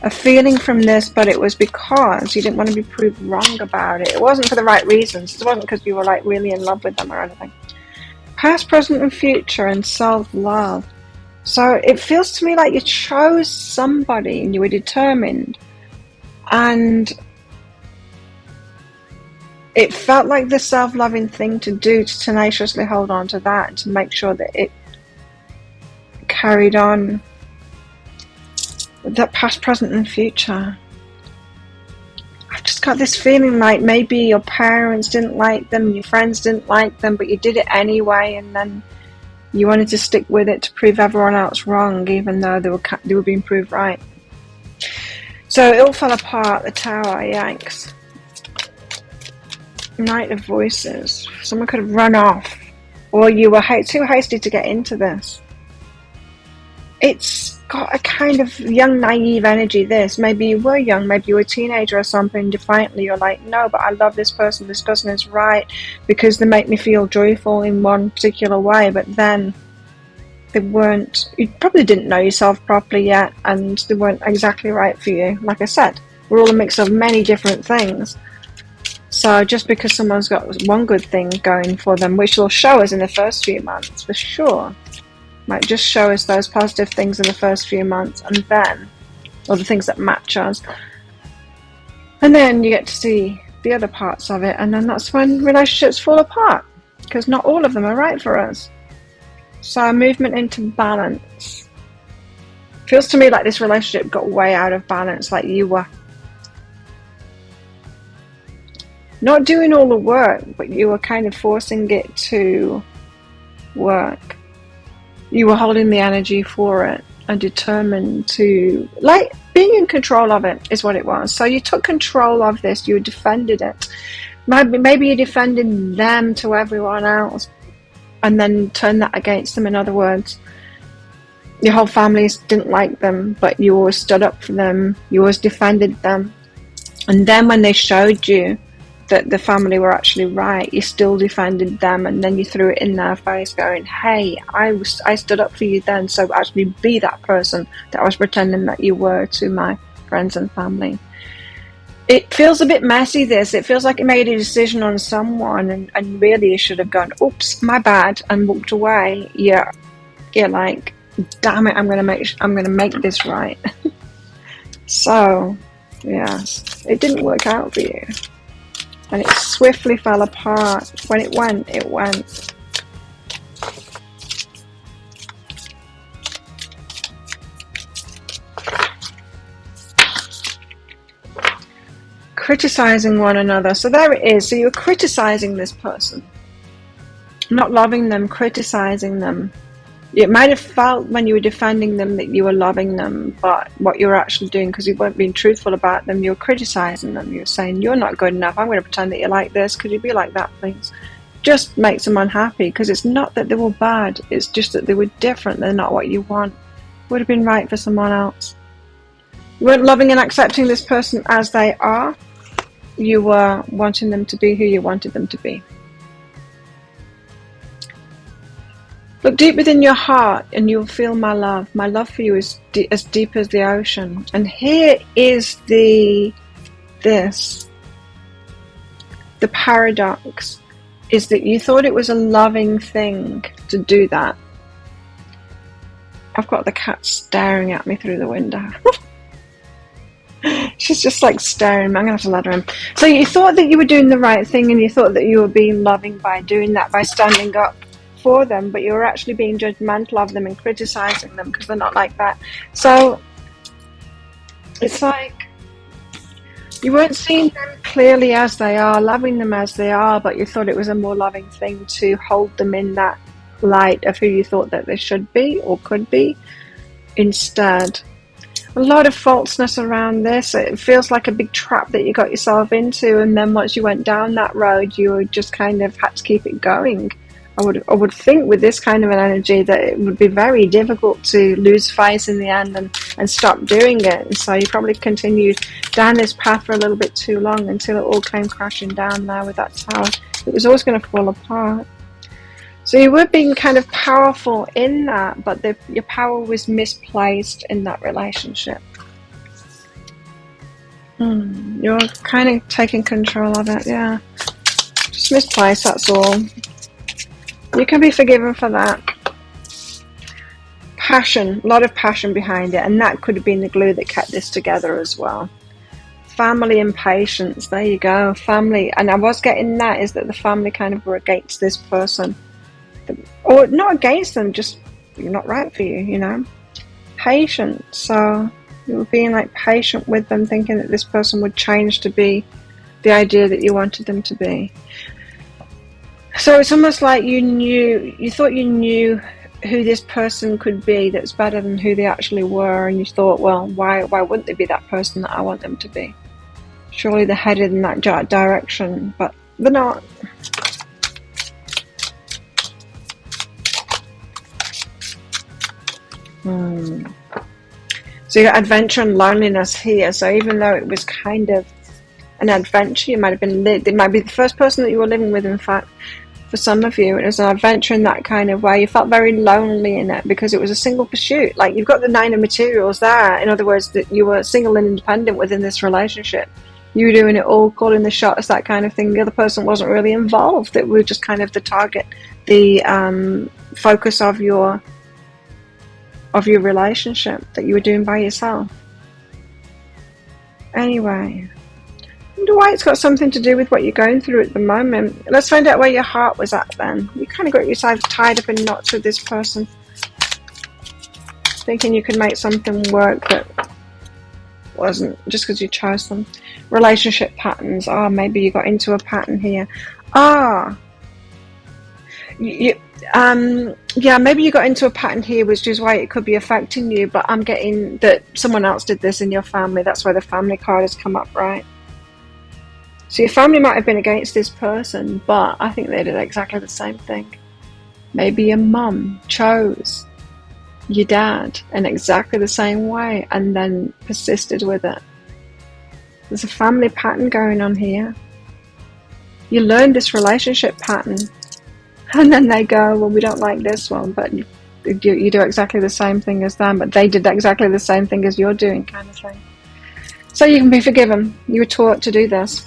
feeling from this, but it was because you didn't want to be proved wrong about it. It wasn't for the right reasons. It wasn't because you were like really in love with them or anything. Past, present and future and self-love. So it feels to me like you chose somebody and you were determined, and it felt like the self-loving thing to do, to tenaciously hold on to that and to make sure that it carried on. That past, present and future. I've just got this feeling like maybe your parents didn't like them, your friends didn't like them, but you did it anyway, and then you wanted to stick with it to prove everyone else wrong, even though they were being proved right. So it all fell apart. The Tower, yikes. Knight of Voices. Someone could have run off, or you were too hasty to get into this. It's got a kind of young, naive energy, this. Maybe you were young, maybe you were a teenager or something, defiantly you're like, no, but I love this person is right, because they make me feel joyful in one particular way, but then they weren't, you probably didn't know yourself properly yet, and they weren't exactly right for you. Like I said, we're all a mix of many different things. So just because someone's got one good thing going for them, which will show us in the first few months, for sure, might just show us those positive things in the first few months, and then, or the things that match us, and then you get to see the other parts of it, and then that's when relationships fall apart, because not all of them are right for us. So movement into balance. Feels to me like this relationship got way out of balance, like you were Not doing all the work, but you were kind of forcing it to work. You were holding the energy for it and determined to, like, being in control of it is what it was. So you took control of this, you defended it. Maybe you defended them to everyone else and then turned that against them. In other words, your whole family didn't like them, but you always stood up for them, you always defended them. And then when they showed you that the family were actually right, you still defended them, and then you threw it in their face going, hey, I stood up for you then, so actually be that person that I was pretending that you were to my friends and family. It feels a bit messy, this. It feels like you made a decision on someone and really you should have gone, oops, my bad, and walked away. You're like, damn it, I'm gonna make this right. So yes, it didn't work out for you. And it swiftly fell apart. When it went, it went. Criticizing one another. So there it is. So you're criticizing this person. Not loving them, criticizing them. It might have felt when you were defending them that you were loving them, but what you were actually doing, because you weren't being truthful about them, you were criticizing them. You were saying, you're not good enough, I'm going to pretend that you're like this, could you be like that please? Just makes them unhappy, because it's not that they were bad, it's just that they were different, they're not what you want. Would have been right for someone else. You weren't loving and accepting this person as they are, you were wanting them to be who you wanted them to be. Look deep within your heart and you'll feel my love. My love for you is as deep as the ocean. And here is the paradox, is that you thought it was a loving thing to do that. I've got the cat staring at me through the window. She's just like staring. I'm going to have to let her in. So you thought that you were doing the right thing and you thought that you were being loving by doing that, by standing up for them, but you're actually being judgmental of them and criticizing them because they're not like that. So it's like you weren't seeing them clearly as they are, loving them as they are, but you thought it was a more loving thing to hold them in that light of who you thought that they should be or could be instead. A lot of falseness around this. It feels like a big trap that you got yourself into, and then once you went down that road you just kind of had to keep it going. I would think with this kind of an energy that it would be very difficult to lose face in the end and stop doing it. And so you probably continued down this path for a little bit too long until it all came crashing down there with that tower. It was always going to fall apart. So you were being kind of powerful in that, but your power was misplaced in that relationship. You're kind of taking control of it, yeah. Just misplaced, that's all. You can be forgiven for that. Passion, a lot of passion behind it, and that could have been the glue that kept this together as well. Family and patience, there you go, family. And I was getting that, is that the family kind of were against this person. Or not against them, just you're not right for you, you know. Patient, so you were being like patient with them, thinking that this person would change to be the idea that you wanted them to be. So it's almost like you thought you knew who this person could be that's better than who they actually were, and you thought, well, why wouldn't they be that person that I want them to be? Surely they're headed in that direction, but they're not. So you got adventure and loneliness here. So even though it was kind of an adventure, it might be the first person that you were living with, in fact, for some of you. It was an adventure in that kind of way. You felt very lonely in it because it was a single pursuit. Like, you've got the 9 of materials there. In other words, that you were single and independent within this relationship. You were doing it all, calling the shots, that kind of thing. The other person wasn't really involved. It was just kind of the target, the focus of your relationship that you were doing by yourself. Anyway, I wonder why it's got something to do with what you're going through at the moment. Let's find out where your heart was at then. You kind of got yourself tied up in knots with this person, thinking you could make something work that wasn't just because you chose them. Relationship patterns. Oh, maybe you got into a pattern here. Ah, yeah, maybe you got into a pattern here, which is why it could be affecting you. But I'm getting that someone else did this in your family. That's why the family card has come up, right? So your family might have been against this person, but I think they did exactly the same thing. Maybe your mum chose your dad in exactly the same way and then persisted with it. There's a family pattern going on here. You learned this relationship pattern, and then they go, well, we don't like this one, but you do exactly the same thing as them, but they did exactly the same thing as you're doing, kind of thing. So you can be forgiven. You were taught to do this.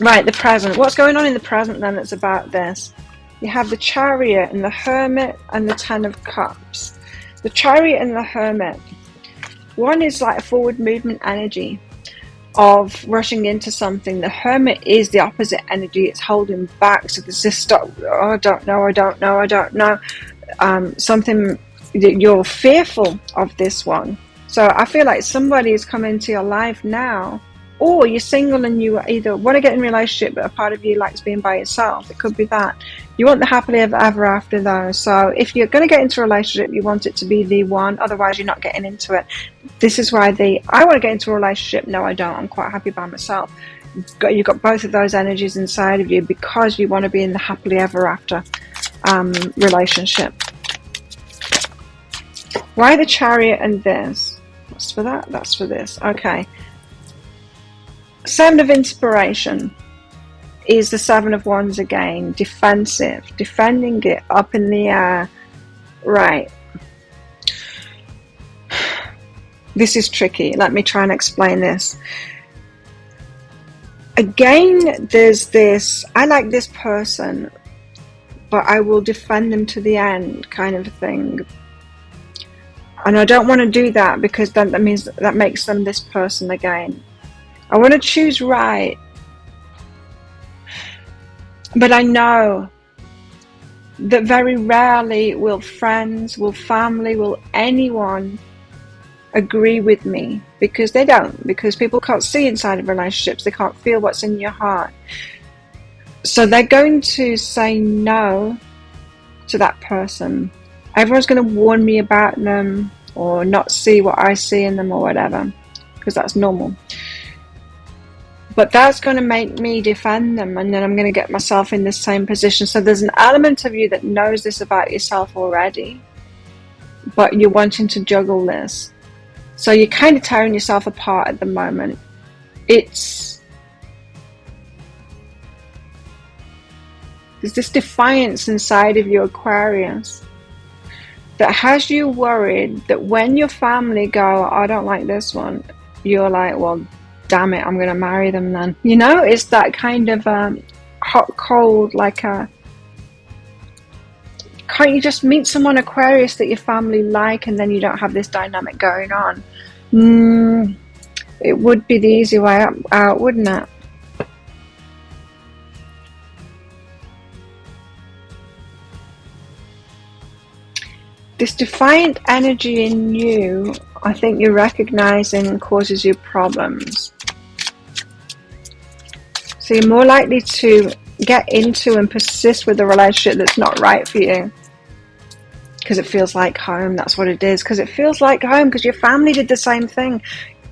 Right, the present. What's going on in the present then that's about this? You have the Chariot and the Hermit and the Ten of Cups. The Chariot and the Hermit. One is like a forward movement energy of rushing into something. The Hermit is the opposite energy. It's holding back. So there's this stuff. Oh, I don't know. Something that you're fearful of this one. So I feel like somebody is coming into your life now, or you're single and you either want to get in a relationship, but a part of you likes being by yourself. It could be that. You want the happily ever after though. So if you're going to get into a relationship, you want it to be the one. Otherwise, you're not getting into it. This is why I want to get into a relationship. No, I don't. I'm quite happy by myself. You've got both of those energies inside of you because you want to be in the happily ever after relationship. Why the Chariot and this? That's for that. That's for this. Okay. Seven of Inspiration is the Seven of Wands again. Defensive. Defending it up in the air. Right. This is tricky. Let me try and explain this. Again, there's this, I like this person, but I will defend them to the end kind of thing. And I don't want to do that because then that means that makes them this person again. I want to choose right. But I know that very rarely will friends, will family, will anyone agree with me, because they don't, because people can't see inside of relationships, they can't feel what's in your heart. So they're going to say no to that person. Everyone's going to warn me about them or not see what I see in them or whatever, because that's normal. But that's going to make me defend them, and then I'm going to get myself in the same position. So there's an element of you that knows this about yourself already, but you're wanting to juggle this. So you're kind of tearing yourself apart at the moment. There's this defiance inside of you, Aquarius, that has you worried that when your family go, I don't like this one, you're like, well, damn it, I'm going to marry them then. You know, it's that kind of hot, cold, like can't you just meet someone, Aquarius, that your family like, and then you don't have this dynamic going on? It would be the easy way out, wouldn't it? This defiant energy in you, I think you're recognizing, causes you problems. So you're more likely to get into and persist with a relationship that's not right for you. Because it feels like home, that's what it is. Because it feels like home, because your family did the same thing.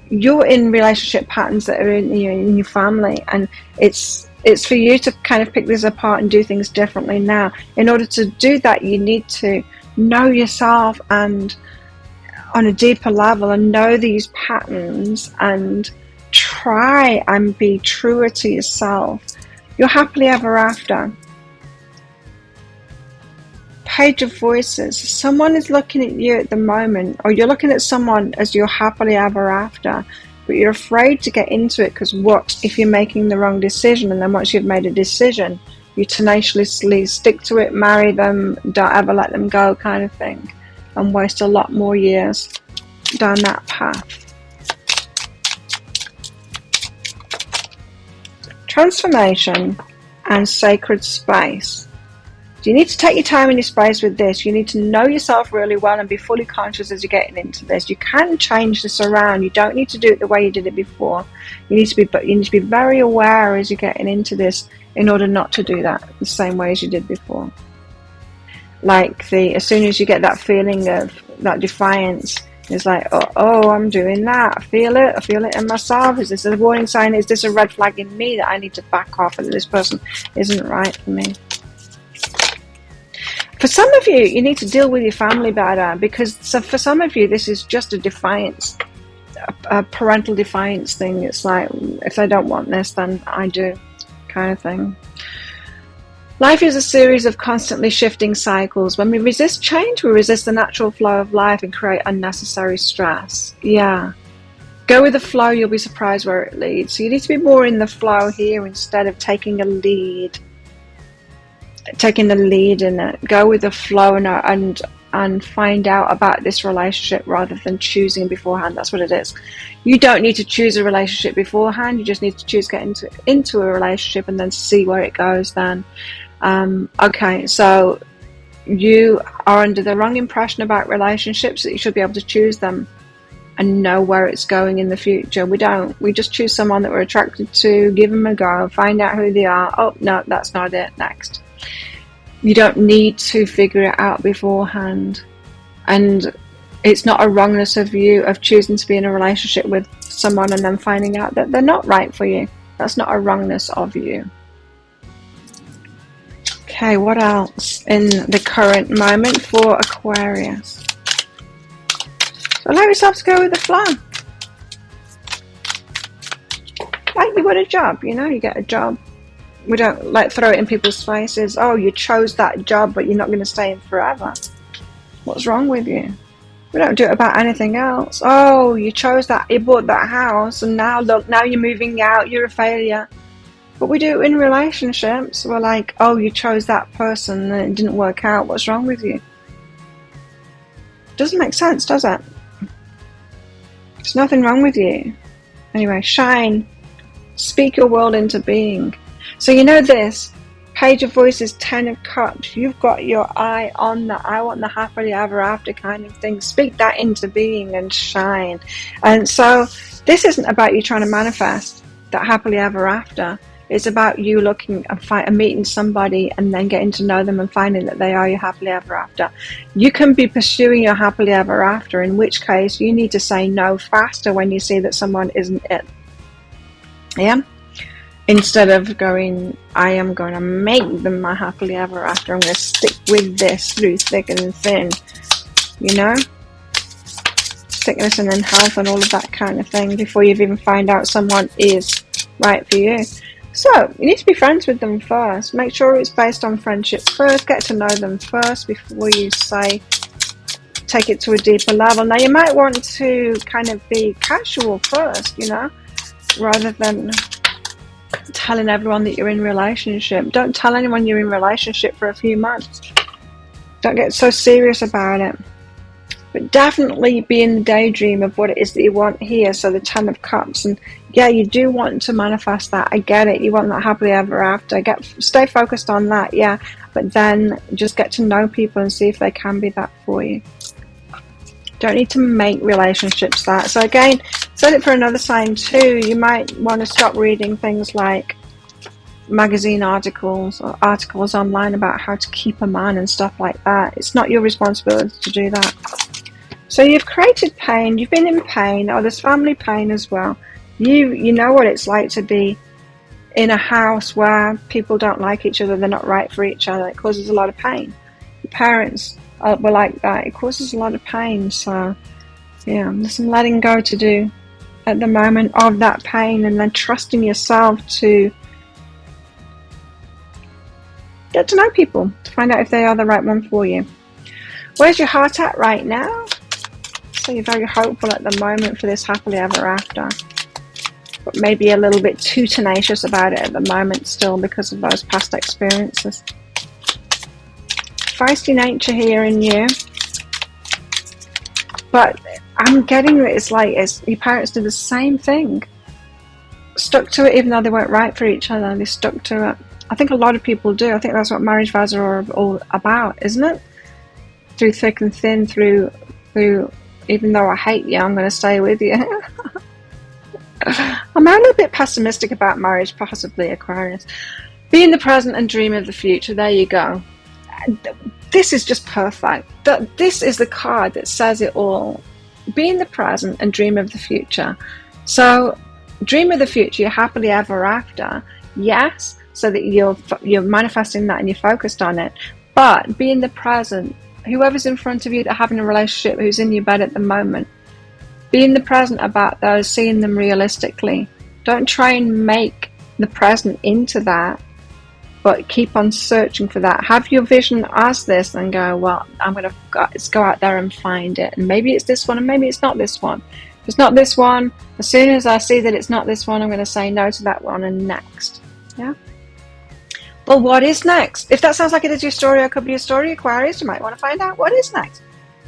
You're in relationship patterns that are in your family, and it's for you to kind of pick this apart and do things differently now. In order to do that, you need to know yourself and on a deeper level, and know these patterns, and try and be truer to yourself. You're happily ever after. Page of Voices. Someone is looking at you at the moment, or you're looking at someone as you're happily ever after, but you're afraid to get into it, because what if you're making the wrong decision, and then once you've made a decision, you tenaciously stick to it, marry them, don't ever let them go, kind of thing, and waste a lot more years down that path. Transformation and sacred space. So you need to take your time and your space with this. You need to know yourself really well and be fully conscious as you're getting into this. You can change this around. You don't need to do it the way you did it before. You need to be very aware as you're getting into this in order not to do that the same way as you did before. Like as soon as you get that feeling of that defiance, it's like, oh, I'm doing that. I feel it in myself. Is this a warning sign? Is this a red flag in me that I need to back off and this person isn't right for me? For some of you, you need to deal with your family better, because for some of you, this is just a defiance, a parental defiance thing. It's like, if they don't want this, then I do, kind of thing. Life is a series of constantly shifting cycles. When we resist change, we resist the natural flow of life and create unnecessary stress. Yeah. Go with the flow, you'll be surprised where it leads. So you need to be more in the flow here instead of taking a lead. Taking the lead in it. Go with the flow and find out about this relationship rather than choosing beforehand. That's what it is. You don't need to choose a relationship beforehand. You just need to choose get into a relationship and then see where it goes then. Okay, so you are under the wrong impression about relationships, that you should be able to choose them and know where it's going in the future. We don't. We just choose someone that we're attracted to, give them a go, find out who they are. Oh, no, that's not it. Next. You don't need to figure it out beforehand. And it's not a wrongness of you of choosing to be in a relationship with someone and then finding out that they're not right for you. That's not a wrongness of you. Okay, what else in the current moment for Aquarius? So allow yourself to go with the flow. Like you would a job, you get a job. We don't throw it in people's faces. Oh, you chose that job, but you're not going to stay in forever. What's wrong with you? We don't do it about anything else. Oh, you chose that, you bought that house, and now look, now you're moving out, you're a failure. But we do it in relationships. We're like, oh, you chose that person and it didn't work out. What's wrong with you? Doesn't make sense, does it? There's nothing wrong with you. Anyway, shine. Speak your world into being. So this. Page of Voices, 10 of Cups. You've got your eye on the I want the happily ever after kind of thing. Speak that into being and shine. And so this isn't about you trying to manifest that happily ever after. It's about you looking and meeting somebody and then getting to know them and finding that they are your happily ever after. You can be pursuing your happily ever after, in which case you need to say no faster when you see that someone isn't it. Yeah? Instead of going, I am going to make them my happily ever after. I'm going to stick with this through thick and thin. Sickness and then health and all of that kind of thing before you've even find out someone is right for you. So, you need to be friends with them first. Make sure it's based on friendship first. Get to know them first before you take it to a deeper level. Now, you might want to kind of be casual first, rather than telling everyone that you're in a relationship. Don't tell anyone you're in a relationship for a few months. Don't get so serious about it. But definitely be in the daydream of what it is that you want here. So the 10 of Cups. And yeah, you do want to manifest that. I get it. You want that happily ever after. Stay focused on that, yeah. But then just get to know people and see if they can be that for you. Don't need to make relationships that. So again, set it for another sign too. You might want to stop reading things like magazine articles or articles online about how to keep a man and stuff like that. It's not your responsibility to do that. So you've created pain, you've been in pain, or there's family pain as well. You know what it's like to be in a house where people don't like each other, they're not right for each other. It causes a lot of pain. Your parents were like that. It causes a lot of pain. So yeah, there's some letting go to do at the moment of that pain, and then trusting yourself to get to know people, to find out if they are the right one for you. Where's your heart at right now? So you're very hopeful at the moment for this happily ever after, but maybe a little bit too tenacious about it at the moment still because of those past experiences. Feisty nature here in you, but I'm getting that it's like your parents did the same thing. Stuck to it even though they weren't right for each other. They stuck to it. I think a lot of people do. I think that's what marriage vows are all about, isn't it? Through thick and thin, through even though I hate you, I'm going to stay with you. I'm a little bit pessimistic about marriage, possibly, Aquarius. Be in the present and dream of the future. There you go. This is just perfect. This is the card that says it all. Be in the present and dream of the future. So dream of the future, you're happily ever after. Yes, so that you're manifesting that and you're focused on it. But be in the present. Whoever's in front of you that are having a relationship, who's in your bed at the moment, be in the present about those, seeing them realistically. Don't try and make the present into that, but keep on searching for that. Have your vision as this and go, well, let's go out there and find it. And maybe it's this one and maybe it's not this one. If it's not this one, as soon as I see that it's not this one, I'm going to say no to that one and next. Yeah. Well, what is next? If that sounds like it is your story or could be your story, Aquarius, you might want to find out what is next.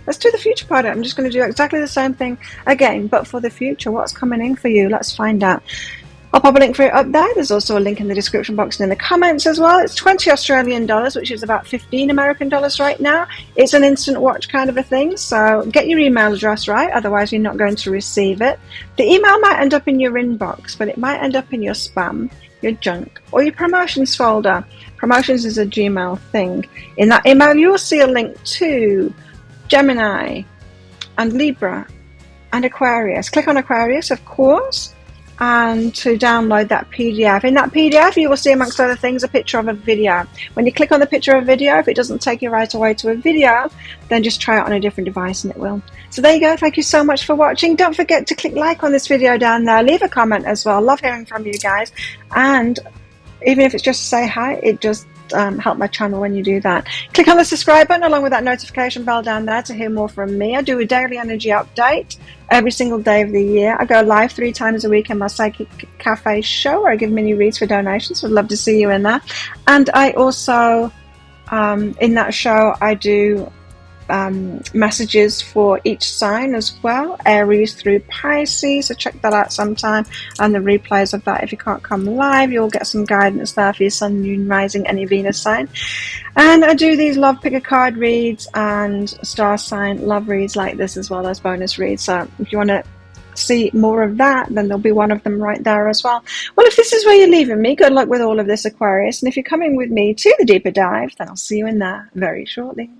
Let's do the future part. I'm just going to do exactly the same thing again, but for the future. What's coming in for you? Let's find out. I'll pop a link for it up there. There's also a link in the description box and in the comments as well. It's 20 Australian dollars, which is about 15 American dollars right now. It's an instant watch kind of a thing, so get your email address right, otherwise you're not going to receive it. The email might end up in your inbox, but it might end up in your spam, your junk, or your promotions folder. Promotions is a Gmail thing. In that email, you'll see a link to Gemini and Libra and Aquarius. Click on Aquarius, of course, and to download that PDF. In that PDF, you will see, amongst other things, a picture of a video. When you click on the picture of a video, if it doesn't take you right away to a video, then just try it on a different device and it will. So there you go. Thank you so much for watching. Don't forget to click like on this video down there. Leave a comment as well. Love hearing from you guys. And even if it's just to say hi, it just help my channel when you do that. Click on the subscribe button along with that notification bell down there to hear more from me. I do a daily energy update every single day of the year. I go live 3 times a week in my Psychic Cafe show where I give mini reads for donations. Would love to see you in there. And I also, in that show, I do messages for each sign as well, Aries through Pisces, so check that out sometime, and the replays of that. If you can't come live, you'll get some guidance there for your Sun, Moon, Rising, and your Venus sign. And I do these love pick a card reads and star sign love reads like this as well as bonus reads, so if you want to see more of that, then there'll be one of them right there as well. Well, if this is where you're leaving me, good luck with all of this, Aquarius, and if you're coming with me to the deeper dive, then I'll see you in there very shortly.